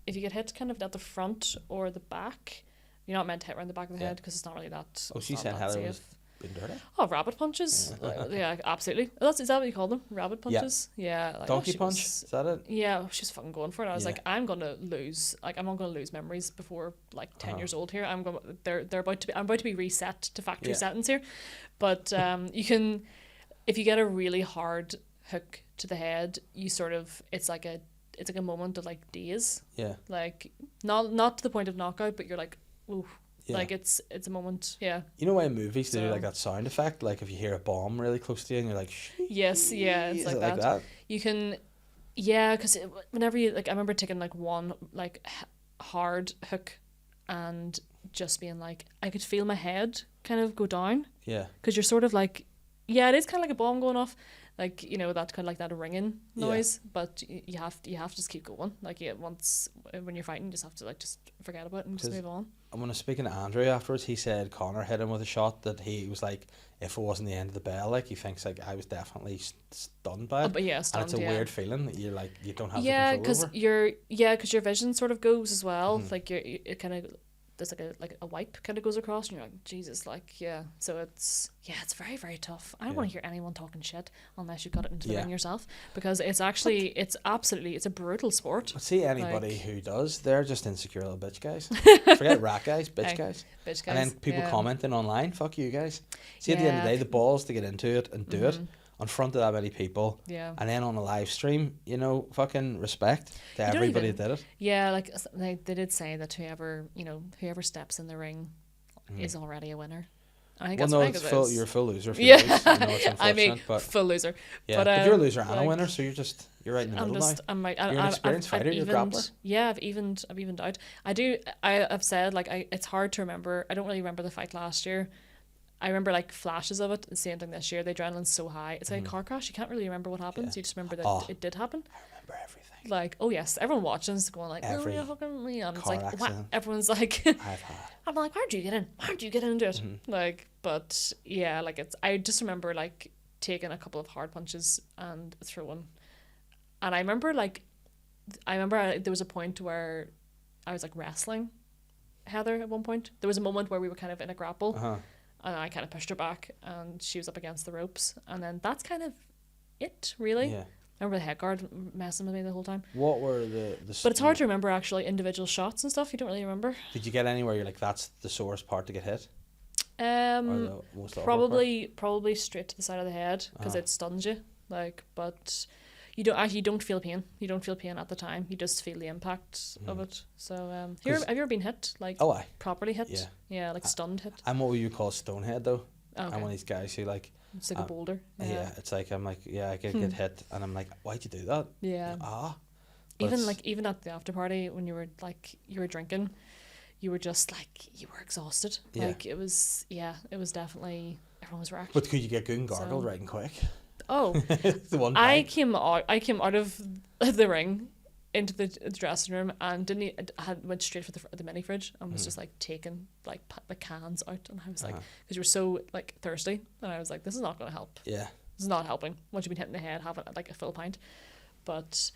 if you get hit kind of at the front or the back, you're not meant to hit around the back of the head because it's not really that. Oh, she said Heather was being dirty. Oh, rabbit punches. Yeah, absolutely. Is that what you call them? Rabbit punches. Yeah. Like, donkey punch. Is that it? Yeah, she was fucking going for it. I was like, I'm gonna lose. Like, I'm not gonna lose memories before like 10 years old here. I'm about to be reset to factory settings here, but you can. If you get a really hard hook to the head, you sort of it's like a moment of like daze. Yeah. Like not to the point of knockout, but you're like, ooh. Yeah. Like it's a moment. Yeah. You know why in movies they do like that sound effect, like if you hear a bomb really close to you and you're like, yes, yeah, it's like that. You can, because whenever you like, I remember taking like one like hard hook, and just being like, I could feel my head kind of go down. Yeah. Because you're sort of like. Yeah, it is kind of like a bomb going off, like that kind of like that ringing noise. Yeah. But you have to just keep going. Like once when you're fighting, you just have to like just forget about it and just move on. And when I was speaking to Andrew afterwards, he said Connor hit him with a shot that he was like, if it wasn't the end of the bell, like he thinks like I was definitely stunned by it. But yeah, stunned. And it's a weird feeling that you're like you don't have the control over. Because your vision sort of goes as well. Like it kind of. There's like a wipe kind of goes across and you're like, Jesus, like, so it's very, very tough. I don't want to hear anyone talking shit unless you've got it into the ring yourself, because it's actually it's a brutal sport. But see anybody who does, they're just insecure little bitch guys. Forget rat guys, bitch guys. And then people commenting online, fuck you guys. See at the end of the day, the balls to get into it and do it in front of that many people, and then on a live stream, fucking respect to everybody that did it. Yeah, like they did say that whoever steps in the ring is already a winner, I think Well, that's no, what I think it's it full. is. You're a full loser if you Yeah. lose. I know it's I mean, unfortunate, but full loser. yeah. But, But you're a loser and a like, winner, so you're right in the I'm middle just, now. I'm like, You're an experienced fighter. You're a grappler. Yeah, I've evened out. I've said, like, it's hard to remember. I don't really remember the fight last year. I remember, like, flashes of it. The same thing this year. The adrenaline's so high. It's like a car crash. You can't really remember what happens. Yeah. You just remember that Oh. it did happen. I remember everything. Like, oh yes, everyone watching is going like, Every oh yeah, fucking me. And it's car like, what? accident. Everyone's like, I've had. I'm like, why'd you get in? Why'd you get into it? Mm-hmm. Like, but yeah, like I just remember like taking a couple of hard punches and throwing. And I remember there was a point where I was like wrestling Heather at one point. There was a moment where we were kind of in a grapple and I kind of pushed her back and she was up against the ropes. And then that's kind of it, really. Yeah. I remember the head guard messing with me the whole time. What were the? But it's hard to remember actually individual shots and stuff. You don't really remember. Did you get anywhere you're like that's the sorest part to get hit? Or the most awkward Probably straight to the side of the head because it stuns you. Like, but you don't feel pain. You don't feel pain at the time. You just feel the impact of it. So have you ever been hit, like, Oh, aye. properly hit? Yeah. Yeah, like stunned hit. I'm what you call stonehead though. Okay. I'm one of these guys who like. It's like a boulder. Yeah, it's like I'm like I get hit and I'm like, why'd you do that? Yeah. But Even at the after party when you were drinking, you were just like you were exhausted. Yeah. Like it was definitely everyone was wrecked. But could you get good and gargled So- right and quick? Oh, The one I time. came out of the ring into the dressing room and went straight for the mini fridge and was just like taking like the cans out and I was like, because you were so like thirsty and I was like, this is not going to help. Yeah. This is not helping. Once you've been hit in the head, having like a full pint. But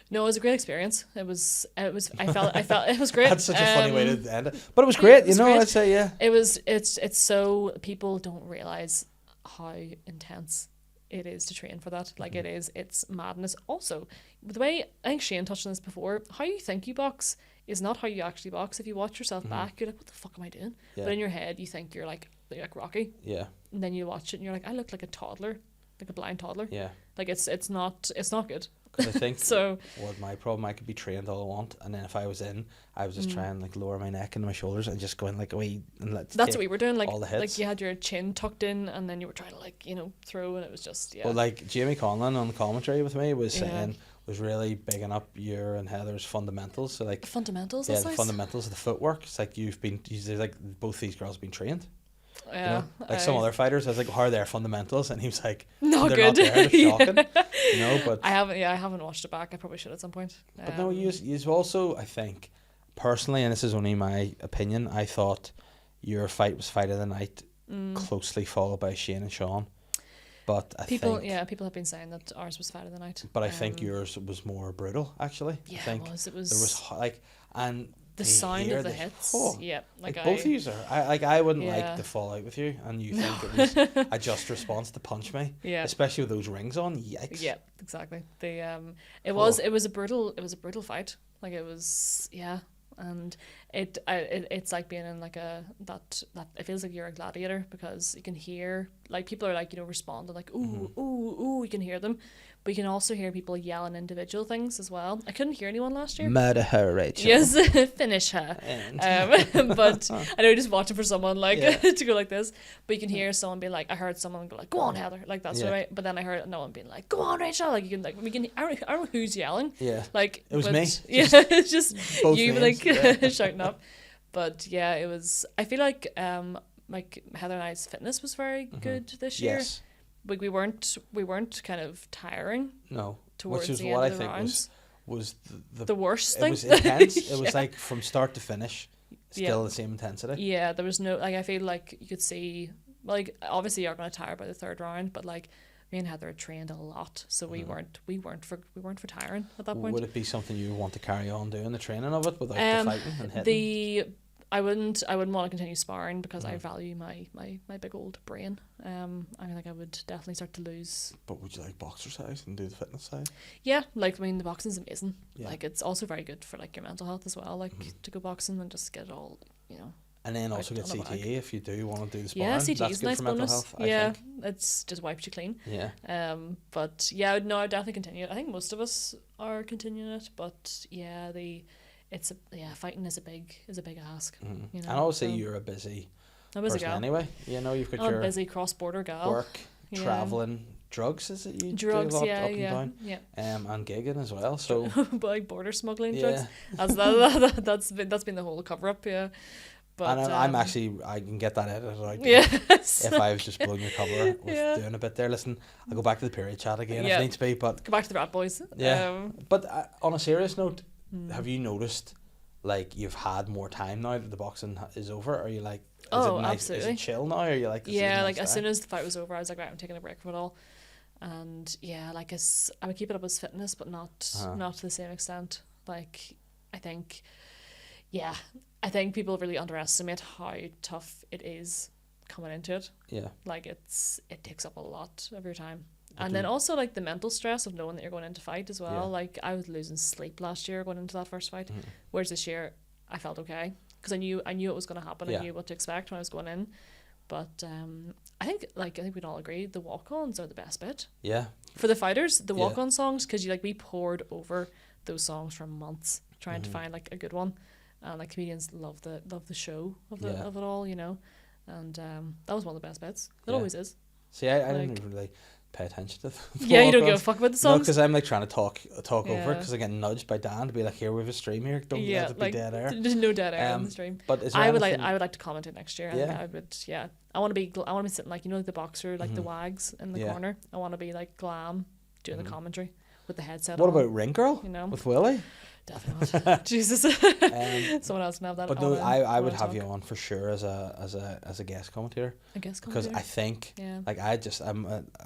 no, it was a great experience. I felt it was great. That's such a funny way to end it. But it was great, was great. I'd say, yeah. It's so people don't realize how intense it is to train for that. Like it's madness. Also, the way I think Shane touched on this before, how you think you box is not how you actually box. If you watch yourself back, you're like, what the fuck am I doing? Yeah. But in your head, you think you're like Rocky. Yeah. And then you watch it and you're like, I look like a toddler, like a blind toddler. Yeah. Like it's not good. Because I think So- what my problem, I could be trained all I want, and then if I was in, I was just trying like lower my neck into my shoulders and just going like away and That's what we were doing. Like all the hits. like you had your chin tucked in and then you were trying to like, throw and it was just Well, like Jamie Conlon on the commentary with me was Yeah. saying was really bigging up your and Heather's fundamentals. So like fundamentals. yeah, That's the nice. fundamentals of the footwork. It's like like both these girls have been trained. Yeah, Like some other fighters, I was like, how are their fundamentals? And he was like, Not they're good. not there, they're Yeah. shocking. But I haven't watched it back. I probably should at some point. But no, you also, I think, personally, and this is only my opinion, I thought your fight was fight of the night, closely followed by Shane and Sean. But people have been saying that ours was fight of the night. But I think yours was more brutal, actually. Yeah, I think it was. there was like, and The you sound hear of the this- hits. oh, Yeah, like both of you are. I wouldn't Yeah. like to fall out with you, and you think it was a just response to punch me. Yeah. Especially with those rings on. Yikes. Yeah, exactly. It was a brutal fight. Like it was, yeah, and it's like being in like that it feels like you're a gladiator because you can hear like people are like responding like ooh ooh, you can hear them, but you can also hear people yelling individual things as well. I couldn't hear anyone last year. Murder her, Rachel. Yes, finish her. But I know just watching for someone like to go like this, but you can hear someone be like, I heard someone go like, go on Heather, like that's Yeah. right. But then I heard no one being like, go on Rachel, like you can like we can I don't know who's yelling. Yeah. Like It was but- me. Yeah, it's just both you names, like yeah. shouting up. But yeah, it was. I feel like Heather and I's fitness was very good this year. Yes. Like we weren't kind of tiring No. towards Which is the what I end of the think rounds. was The worst it thing. was intense. It Yeah. was like from start to finish, still the same intensity. Yeah, there was no like. I feel like you could see like obviously you're gonna tire by the third round, but like me and Heather had trained a lot, so we weren't for tiring at that point. Would it be something you want to carry on doing the training of it without the fighting and hitting? I wouldn't want to continue sparring because I value my big old brain. I think I would definitely start to lose. But would you like boxercise and do the fitness side? Yeah, like I mean the boxing's amazing. Yeah. Like it's also very good for like your mental health as well. Like to go boxing and just get it all And then also get on the bag. CTE if you do want to do the sparring. Yeah, That's CTE is good a nice for mental bonus. health, Yeah, I think. it's just wipes you clean. Yeah. But yeah, no, I'd definitely continue it. I think most of us are continuing it, but yeah, fighting is a big ask. Mhm. You know, And obviously so- you're a busy I'm a busy person gal. anyway. You know, you've got I'm a your busy cross-border gal. work, Yeah. travelling, drugs. Is it you Drugs, do a lot yeah, up and yeah, down? yeah. And gigging as well. So But like border smuggling drugs. yeah, That's been the whole cover up, yeah. But and I'm actually I can get that edited out. yes. If I was just blowing your cover with Yeah. doing a bit there. Listen, I'll go back to the period chat again Yeah. if needs be. But Go back to the Rat Boys. yeah, but on a serious note, Hmm. have you noticed like you've had more time now that the boxing is over? Are you like, is Oh, it nice? absolutely. Is it chill now? Or are you like, this is a Yeah, nice like as day? soon as the fight was over, I was like, right, I'm taking a break from it all. And yeah, like I would keep it up as fitness, but not to the same extent. Like I think people really underestimate how tough it is coming into it. Yeah, Like it takes up a lot of your time. And then also like the mental stress of knowing that you're going into fight as well. Yeah. Like I was losing sleep last year going into that first fight, Mhm. whereas this year I felt okay because I knew it was going to happen. Yeah. I knew what to expect when I was going in. But I think we'd all agree the walk-ons are the best bit yeah, for the fighters. The Yeah. walk-on songs, because we poured over those songs for months trying to Mhm. find like a good one, and like comedians love the show of Yeah. of it all, you know. And that was one of the best bits. It Yeah. always is. See, I Like- didn't really pay attention to the Yeah, you don't give a walk-ons. fuck about the No, songs. because I'm like trying to talk over it Yeah. because I get nudged by Dan to be like, here we have a stream here, don't Yeah, let it be like dead air. there's no dead air in Um, the stream. But is there I would anything- like to comment it next year. I Yeah. think I would. Yeah, I want to be sitting like the boxer, like the Mhm. wags in the Yeah. corner. I want to be like glam doing Mhm. the commentary with the headset. What on. about Ring Girl You know? with Willie? Definitely not. Jesus. Someone else can have that. But on no, a- I on would a have you talk. on for sure as a guest commentator I guess because I commentator. think Yeah. like I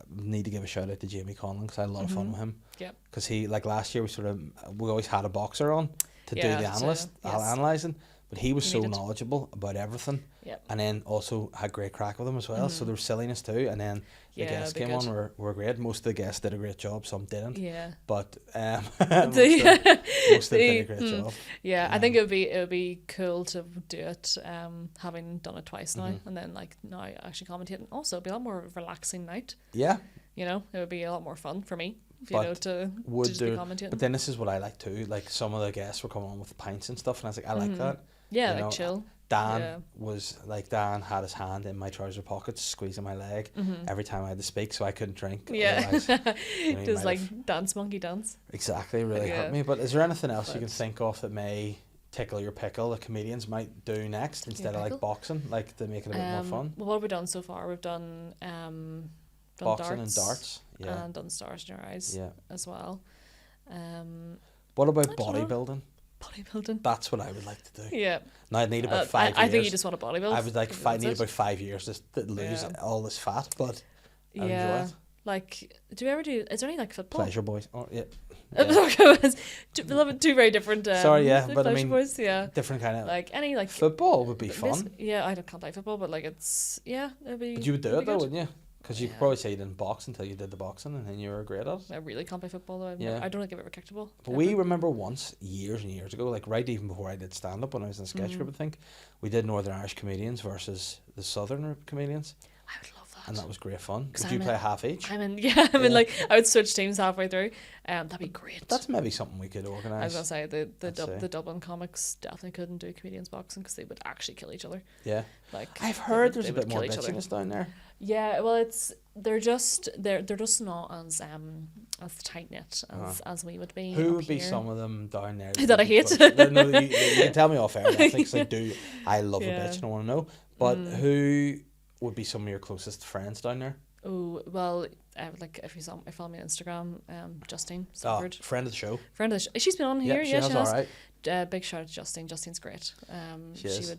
need to give a shout out to Jamie Conlon because I had a lot of fun Mhm. with him. Yep. Because he like last year we always had a boxer on to do Yeah, the analyst yes. analysing, but he was You so needed. knowledgeable about everything. Yep. And then also had great crack with him as well. So Mhm. there was silliness too. And then the Yeah, guests they're came good. on were great. Most of the guests did a great job. Some didn't. Yeah. But most of them The- did a great job. Yeah, I think it would be cool to do it, having done it twice now, Mhm. and then like now actually commentating. Also, it'd be a lot more relaxing night. Yeah. You know, it would be a lot more fun for me. But to would just be do. commentating. But then this is what I like too. Like some of the guests were coming on with pints and stuff, and I was like, I like Mhm. that. Yeah, you like know, chill. Dan Dan had his hand in my trouser pockets, squeezing my leg every time I had to speak, so I couldn't drink. Yeah, otherwise, he just might like have- dance monkey dance. exactly, really Yeah. hurt me. But is there anything else you can But- think of that may tickle your pickle that comedians might do next instead of like pickle? boxing, like to make it a bit more fun? Well, what have we done so far? We've done Boxing darts, and darts, yeah, and done stars in your eyes, yeah. as well. What about I don't know. bodybuilding? Bodybuilding. That's what I would like to do. Yeah. Now I'd need about 5 years. I think you just want to bodybuild. I would like That's need it. about 5 years to lose Yeah. all this fat, but I enjoy Yeah. it. Like, do you ever do? Is there any like football? Pleasure boys. Oh yeah. Two very different. Sorry, yeah, but I pleasure mean, boys, yeah. different kind of Like any like football would be fun. Yeah, I can't play football, but like it'd be. But you would do it'd it be though, good. wouldn't you? Because you could Yeah. probably say you didn't box until you did the boxing, and then you were great at it. I really can't play football though. Yeah. I don't think I've ever kicked a ball. But we remember once, years and years ago, like right even before I did stand up when I was in a sketch group, I think, we did Northern Irish comedians versus the Southern comedians, I would love that. and that was great fun. 'Cause Would you I'm play half each? I mean, Yeah. like I would switch teams halfway through. That'd be great. That's maybe something we could I was organise. gonna say Let's see. the Dublin comics definitely couldn't do comedians boxing because they would actually kill each other. Yeah. Like I've they heard would- there's they a would bit more kill each other. bitchiness down there. Yeah, well, they're just not as tight knit as we would be. Who up would be here. some of them down there That I you hate? could put- No, you can tell me off air. I think 'cause I do. I love Yeah. a bitch and I want to know. But who would be some of your closest friends down there? Oh well, like if you follow me on Instagram, Justine Oh, Stafford, friend of the show. friend of she's been on here. she Yeah, has she has. all right. Big shout out to Justine. Justine's great. She is.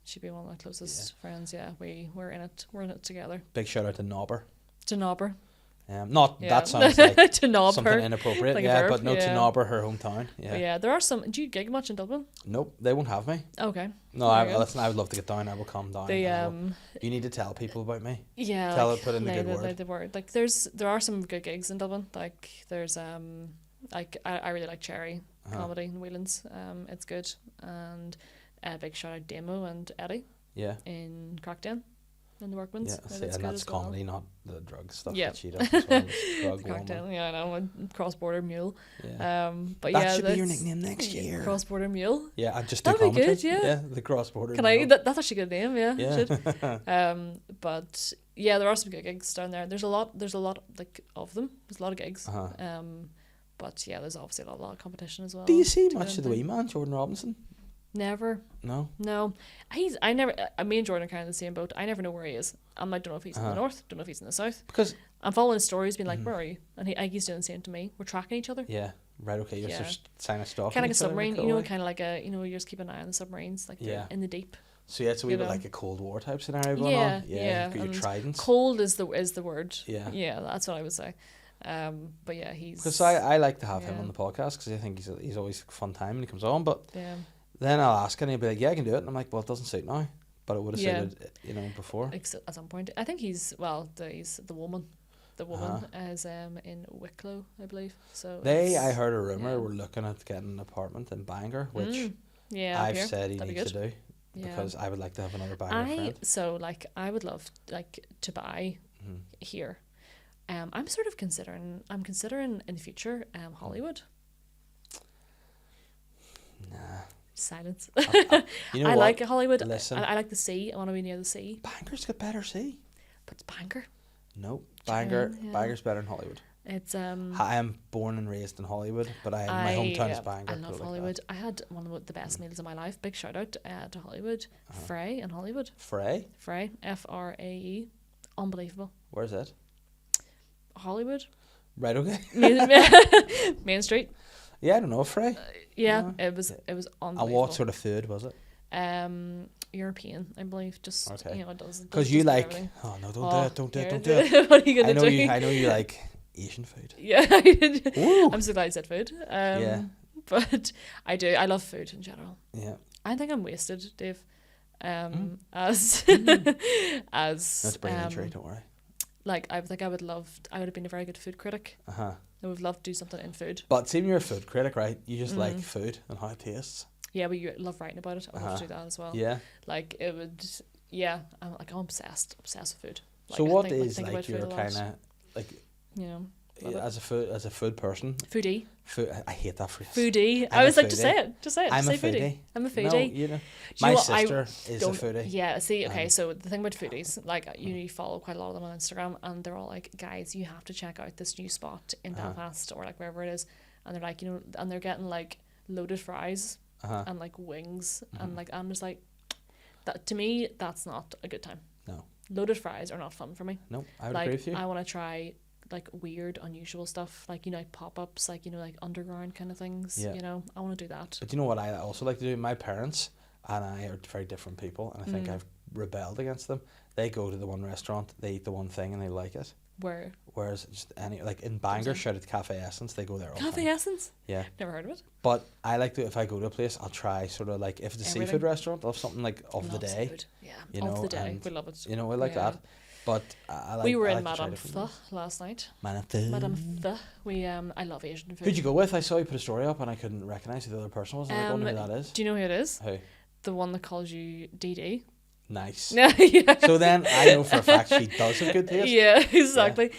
She'd be one of my closest friends. Yeah, we're in it. We're in it together. Big shout out to Nobber. To Nobber. Not Yeah. that sounds like To knob something her. inappropriate. like a Yeah, verb, but no, to yeah. Nobber, her hometown. But Yeah. yeah, there are some. Do you gig much in Dublin? Nope, they won't have me. Okay. No, There you go. listen, I would love to get down. I will come down. They I will- You need to tell people about me. Yeah, Tell like, it, put in the lay good lay word. the word. Like there are some good gigs in Dublin. Like there's like I really like Cherry comedy in Whelan's. It's good. And a big shout out Demo and Eddie Yeah. in Crackdown. in the workman's. Yeah, see, and that's comedy, not the drug stuff Yeah. that she does as well. Drug Cocktail, woman. yeah, I know, a cross-border mule. Yeah. But That yeah, should be your that's- nickname next year. Cross-border mule. Yeah, and just do That'd be commentary. good, yeah. the cross-border. Can I? meal. That's actually a good name. Yeah. Yeah. Should. But yeah, there are some good gigs down there. There's a lot like of them. There's a lot of gigs. Uh-huh. But yeah, there's obviously a lot of competition as well. Do you see to much get of the in wee man, Jordan Robinson? Never. No. No. I never. Me and Jordan are kind of in the same boat. I never know where he is. I don't know if he's in the north. Don't know if he's in the south. Because I'm following his stories, being like, "Where are you?" And he's doing the same to me. We're tracking each other. yeah, right. Okay, you're Yeah. just sign of stock. Kind of like a submarine, you know, kind of like you just keep an eye on the submarines, like Yeah. they're in the deep. So yeah, it's a wee you bit know. like a Cold War type scenario going Yeah, on. yeah, Got your and tridents. Cold is the word. Yeah. Yeah, that's what I would say. But yeah, he's Because I like to have him yeah. on the podcast because I think he's always a fun time when he comes on. But yeah. then I'll ask him and he'll be like, "Yeah, I can do it." And I'm like, "Well, it doesn't suit now, but it would have Yeah. suited, before." Like at some point, I think he's the woman. The woman is in Wicklow, I believe. So I heard a rumor yeah. we're looking at getting an apartment in Bangor, which yeah, up I've here. said he That'd be needs to good. do Yeah. because I would like to have another Bangor friend. I would love to buy Mhm. here. I'm sort of considering in the future Hollywood. Nah. Silence. You know I what? like Hollywood. Listen. I like the sea. I want to be near the sea. Bangor's got better sea. But it's Bangor. No, Yeah. Bangor's better than Hollywood. It's I am born and raised in Hollywood, but my hometown is Bangor. I love put it like Hollywood. that. I had one of the best meals of my life. Big shout out to Hollywood. Frey in Hollywood. Frey? Frey, Frae. Unbelievable. Where's it? Hollywood. Right, okay. Main Street. Yeah, I don't know, Frey. Yeah, it was unbelievable. And what sort of food was it? European, I believe. Just Okay. it does. Because you like... everything. Oh, no, Oh, don't do here it. What are you gonna do? I know you like Asian food. Yeah, Woo. I'm so glad you said food. Yeah. But I do. I love food in general. Yeah. I think I'm wasted, Dave. As That's bringing injury, don't worry. like I think I would have been a very good food critic. Uh-huh. I would love to do something in food. But seeing you're a food critic, right? You just like food and how it tastes. Yeah, but you love writing about it. I would love to do that as well. Yeah. Like it would. Yeah, I'm obsessed with food. Like, So I what think is about like food a your lot. kind of like You know, love it. as a food person? Foodie. I hate that phrase. Foodie. I'm I a was like, just foodie. say it. Just say it. I'm Just a say foodie. I'm a foodie. No, you know, Do you my know what? I sister is a don't- foodie. Yeah, see, okay, so the thing about foodies, like you follow quite a lot of them on Instagram, and they're all like, guys, you have to check out this new spot in Belfast or like wherever it is, and they're like, and they're getting like loaded fries and like wings, and like I'm just like, that to me, that's not a good time. No. Loaded fries are not fun for me. No, I would Like agree with you. I want to try like weird, unusual stuff, like like pop-ups, like like underground kind of things. Yeah. I want to do that. But you know what I also like to do? My parents and I are very different people, and I think I've rebelled against them. They go to the one restaurant, they eat the one thing, and they like it. Where Whereas just like in Bangor, shout out Cafe Essence, they go there all the Cafe time. Essence? Yeah. Never heard of it. But I like to, if I go to a place, I'll try sort of like, if it's a Everything. seafood restaurant, I'll have something like of the Love day. seafood. Yeah, you of know, the day. and, We love it. You know, I like Yeah. that. But I like. We were I in like to try Madame different Pho things. last night. Madame Pho. Madame Pho. I love Asian food. Who'd you go with? I saw you put a story up and I couldn't recognise who the other person was. I wonder who that is. Do you know who it is? Who? The one that calls you DD. Nice. Yeah. So then I know for a fact she does have good taste. Yeah, exactly.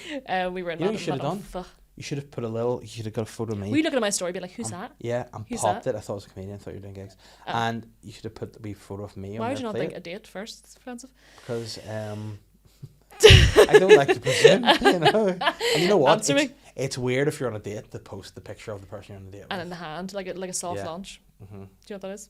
We were in You know what you should have Madame done? Pho. You should have put a little. You should have got a photo of me. We look at my story, be like, "Who's that?" Yeah, and Who's popped that? it. I thought it was a comedian. I thought you were doing gigs. And you should have put the wee photo of me Why on would you your not plate. think a date first? It's offensive. Because I don't like to presume, you know. And you know what? Answer me. It's weird if you're on a date to post the picture of the person you're on a date And with. in the hand, like a soft Yeah. launch. Do you know what that is?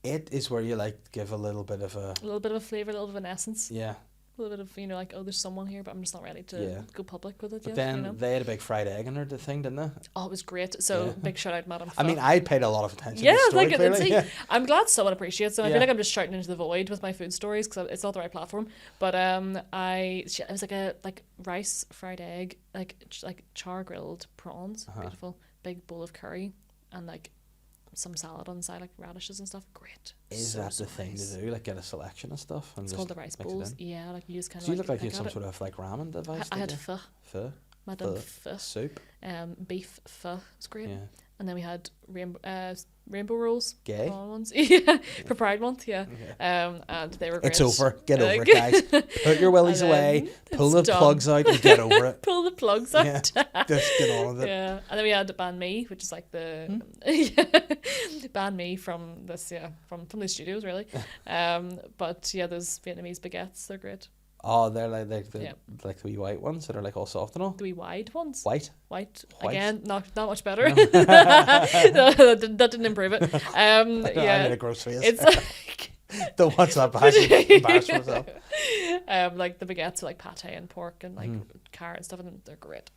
It is where you like give a little bit of a A little bit of a flavour, a little bit of an essence. yeah. A little bit of, like, oh, there's someone here, but I'm just not ready to Yeah. go public with it But yet. then they had a big fried egg in their thing, didn't they? Oh, it was great. So Yeah. big shout out, Madam I mean, Pho. I paid a lot of attention Yeah, to the story, like clearly. see, Yeah. I'm glad someone appreciates them. I Yeah. feel like I'm just shouting into the void with my food stories because it's not the right platform. But it was like a rice, fried egg, like char grilled prawns, beautiful big bowl of curry, and like some salad on the side, like radishes and stuff. Great. Is that the thing nice. to do? Like get a selection of stuff and It's just called the rice mix it bowls. in? Yeah, like you just kind of. So you look like you pick had some at it. sort of like ramen device. I had did you? pho, Pho. Madame Pho. Pho, Soup. beef pho. It's great. Yeah. And then we had rainbow rolls. Gay? Prawn ones. Yeah, for Pride Month, yeah. And they were great. It's over. Get over it, guys. Put your willies And then away. Pull it's the done. plugs out and get over it. Pull the plugs out. Yeah, just get on with it. Yeah, and then we had Banh Mi, which is like the Banh Mi from this, from the studios really. But yeah, those Vietnamese baguettes, they're great. Oh, they're like the Yeah. like the wee white ones that are like all soft and all. The wee wide ones. White. White. White. Again, not much better. that didn't improve it. I Yeah, made a gross face. it's like Don't watch that back. Embarrass myself. like the baguettes with like pate and pork and like carrot and stuff, and they're great.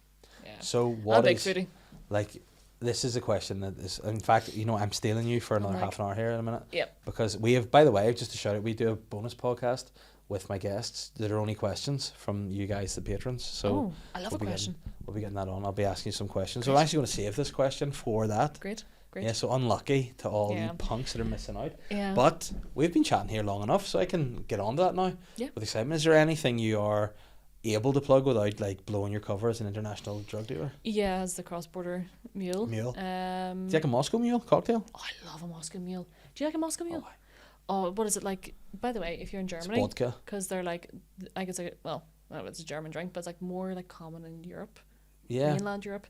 Yeah. So I'm a what big is foodie. like? This is a question that is, in fact, I'm stealing you for another like- half an hour here in a minute. Yep. Because we have, by the way, just to shout out, we do a bonus podcast with my guests that are only questions from you guys, the patrons. So Oh, I love we'll a be question. we'll be getting that on. I'll be asking you some questions. So Great. I'm actually going to save this question for that. Great. Yeah, so unlucky to all Yeah. you punks that are missing out. Yeah. But we've been chatting here long enough, so I can get on to that now. Yeah. With excitement. Is there anything you are able to plug without like blowing your cover as an international drug dealer? Yeah, as the cross-border mule. Mule. Oh, Do you like a Moscow Mule cocktail? I love a Moscow mule. Do you like a Moscow mule? Oh, Oh, what is it like? By the way, if you're in it's Germany, vodka. because they're like, I guess like, well, I don't know, it's a German drink, but it's like more like common in Europe, Yeah. mainland Europe.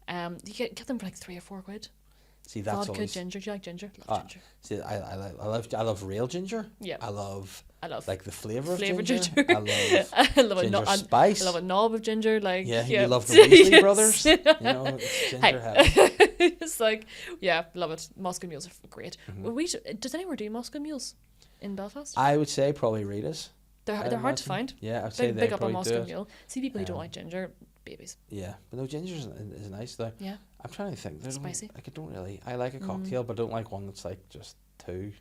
You get them for like £3 or £4. See, that's Vodka, always. ginger. Do you like ginger? Love Ah, ginger. See, I love real ginger. Yeah. I love I love like the flavor of flavour ginger. ginger. I love I love ginger a spice. I love a knob of ginger. Like Yeah, you love the Weasley Yes. brothers. You know, it's ginger heaven. It's like, yeah, love it. Moscow mules are great. Mm-hmm. Does anyone do Moscow mules in Belfast? I would say probably Rita's. They're I'd hard to imagine. find. Yeah, I'd say Big, they big up on probably do Moscow it. mule. See people who don't like ginger, babies. Yeah, but no, ginger is nice though. Yeah. I'm trying to think. Spicy. I don't really. I like a cocktail, but I don't like one that's like just two.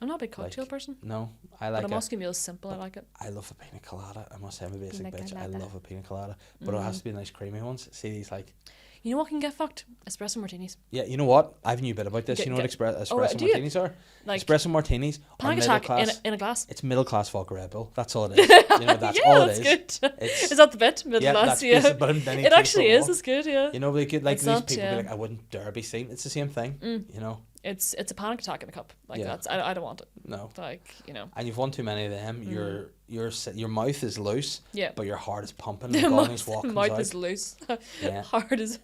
I'm not a big cocktail person, No, I but like a Moscow mule is simple. I like it. I love a pina colada. I must say I'm a basic Pina bitch. I colada. love a pina colada, but it has to be nice creamy ones. See these like. You know what can get fucked? Espresso martinis. Yeah, you know what? I have a new bit about this. Get- you know what get- espresso do you? martinis are? Like Espresso martinis are panic middle attack class. in a glass. It's middle class vodka Red Bull. That's all it is. You know, that's yeah, all that's it is. good. It's- Is that the bit? Middle Yeah, class, that's yeah. basic, but then you It take actually the is. walk. It's good, yeah. You know, like It's these not, people yeah. be like, I wouldn't dare be seen. It's the same thing. You know, It's a panic attack in a cup. Like Yeah. that's I don't want it. no. Like, you know. And you've won too many of them. Your mouth is loose, Yeah. but your heart is pumping. The And mouth, God's walk the comes mouth out. is loose. Yeah. Hard is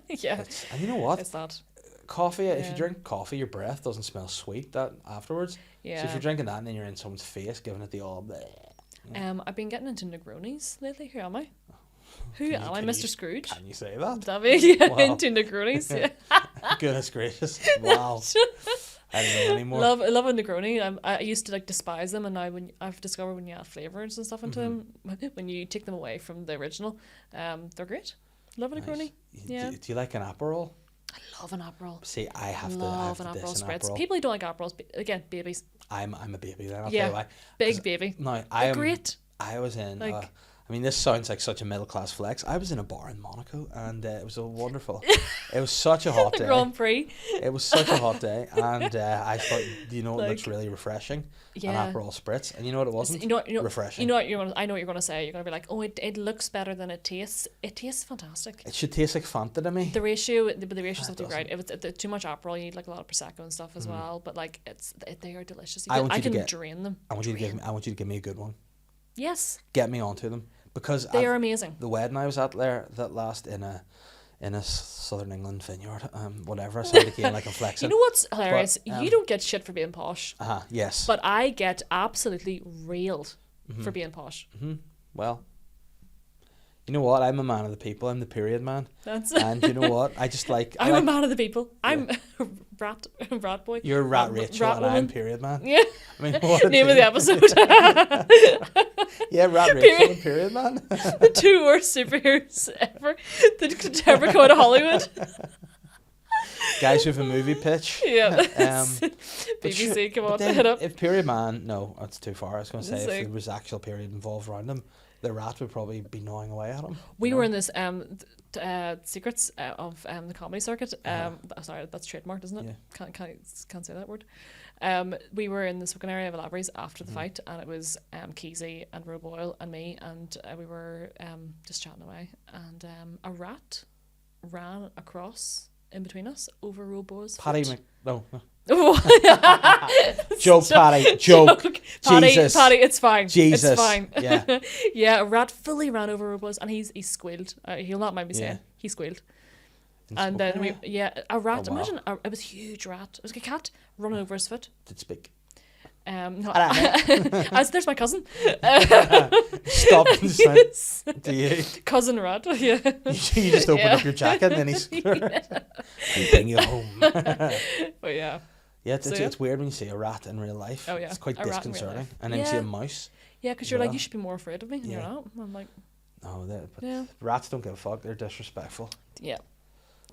yeah. And you know what? It's that. Coffee. If you Yeah. drink coffee, your breath doesn't smell sweet. That afterwards. So if Yeah. you're drinking that and then you're in someone's face, giving it the all. Bleh. I've been getting into Negronis lately. Who am I? Who Can am you- I, can Mr. you- Scrooge? Can you say that? Damn it, yeah, Wow. into Negronis. Yeah. Goodness gracious! Wow. I don't know anymore. I love a Negroni. I used to like despise them, and now I've discovered when you add flavors and stuff into them, when you take them away from the original, they're great. Love a Negroni. Yeah. Do you like an Aperol? I love an Aperol. See, I have Love to an diss Aperol an spritz. Aperol. People who don't like Aperols, again, babies. I'm a baby then. I'll Yeah. tell you why. Big baby. No, They're great. I was in. Like- I mean, this sounds like such a middle class flex. I was in a bar in Monaco, and it was a wonderful. It was such a hot The day. Grand Prix. It was such a hot day, and I thought, it looks Like- really refreshing. Yeah. An Aperol spritz, and you know what it wasn't? You know, refreshing. You know what you're gonna. I know what you're gonna say. You're gonna be like, oh, it looks better than it tastes. It tastes fantastic. It should taste like Fanta to me. The ratio, the ratio's It not too great. If it's too much Aperol, you need like a lot of prosecco and stuff as well. But like, they are delicious. I want you to can get- drain them. I want you to give me a good one. Yes, Get me onto them because they are amazing. the wedding I was at there that last in a Southern England vineyard, whatever. I sound again like I'm flexing. You know what's hilarious? But, You don't get shit for being posh, yes. but I get absolutely railed Mm-hmm. for being posh. Well, you know what? I'm a man of the people. I'm the period man. That's. And you know what? I just like. I'm a man of the people. I'm rat boy. You're Rat Rachel rat and I'm woman. period man. Yeah. I mean, what a Name of thing. the episode. Yeah, Rat Rachel and period man. The two worst superheroes ever that could ever come out of Hollywood. Guys with a movie pitch. Yeah. But BBC, come but on, then hit up. If period man, no, that's too far. I was going to say if Sick. there was actual period involved around him, the rat would probably be gnawing away at him. We were in this secrets of the comedy circuit. Sorry, that's trademarked, isn't it? Yeah. Can't say that word. We were in the smoking area of Lavery's after the fight, and it was Keezy and Roe Boyle and me, and we were just chatting away, and a rat ran across in between us over Robo's Paddy foot. no. Oh. Joke, Paddy. Joke. Jesus. Paddy, it's fine. Jesus. It's fine. Yeah. Yeah, a rat fully ran over Robo's, and he squealed. He'll not mind me saying. Yeah. He squealed. In And then Spokane? a rat. Oh, wow. Imagine it was a huge rat. It was like a cat running over his foot. Did speak. No, I there's my cousin. Stop and just went, do you? Cousin rat. Yeah. You just opened up your jacket and then he's we bring you home. But yeah. Yeah, it's, So, yeah. it's weird when you see a rat in real life. Oh, yeah. It's quite A rat in real disconcerting. life. And then you see Yeah. a mouse. Yeah, because As you're like, well. you should be more afraid of me, and you're Yeah. not. I'm like, No, yeah. rats don't give a fuck. They're disrespectful. Yeah.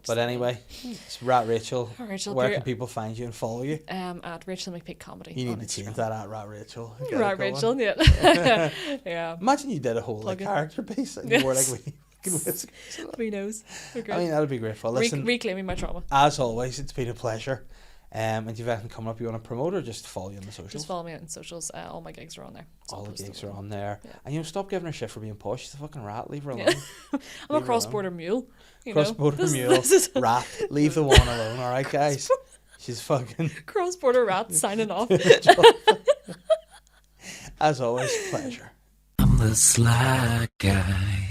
But anyway, it's Rat Rachel. Rachel, Where we're- can people find you and follow you? At Rachel McPeake Comedy. You on need to change Instagram. that at Rat Rachel. Get it Rat going. Rachel, yeah. Yeah. Imagine you did a whole like Plug it. character piece and you wore like Yes. fucking whiskers. Who knows? I mean, that'd be great fun. Listen, Reclaiming my trauma. as always, it's been a pleasure. And if you've anything coming up you want to promote or just follow you on the socials? Just follow me on socials. All my gigs are on there. So All I'll the post gigs them. are on there. Yeah. And stop giving her shit for being posh. She's a fucking rat. Leave her alone. Yeah. I'm a Leave her cross-border mule. You Cross-border know? mule. This is Rat. Leave the one alone, alright, guys? She's fucking... cross-border rat signing off. As always, pleasure. I'm the sly guy.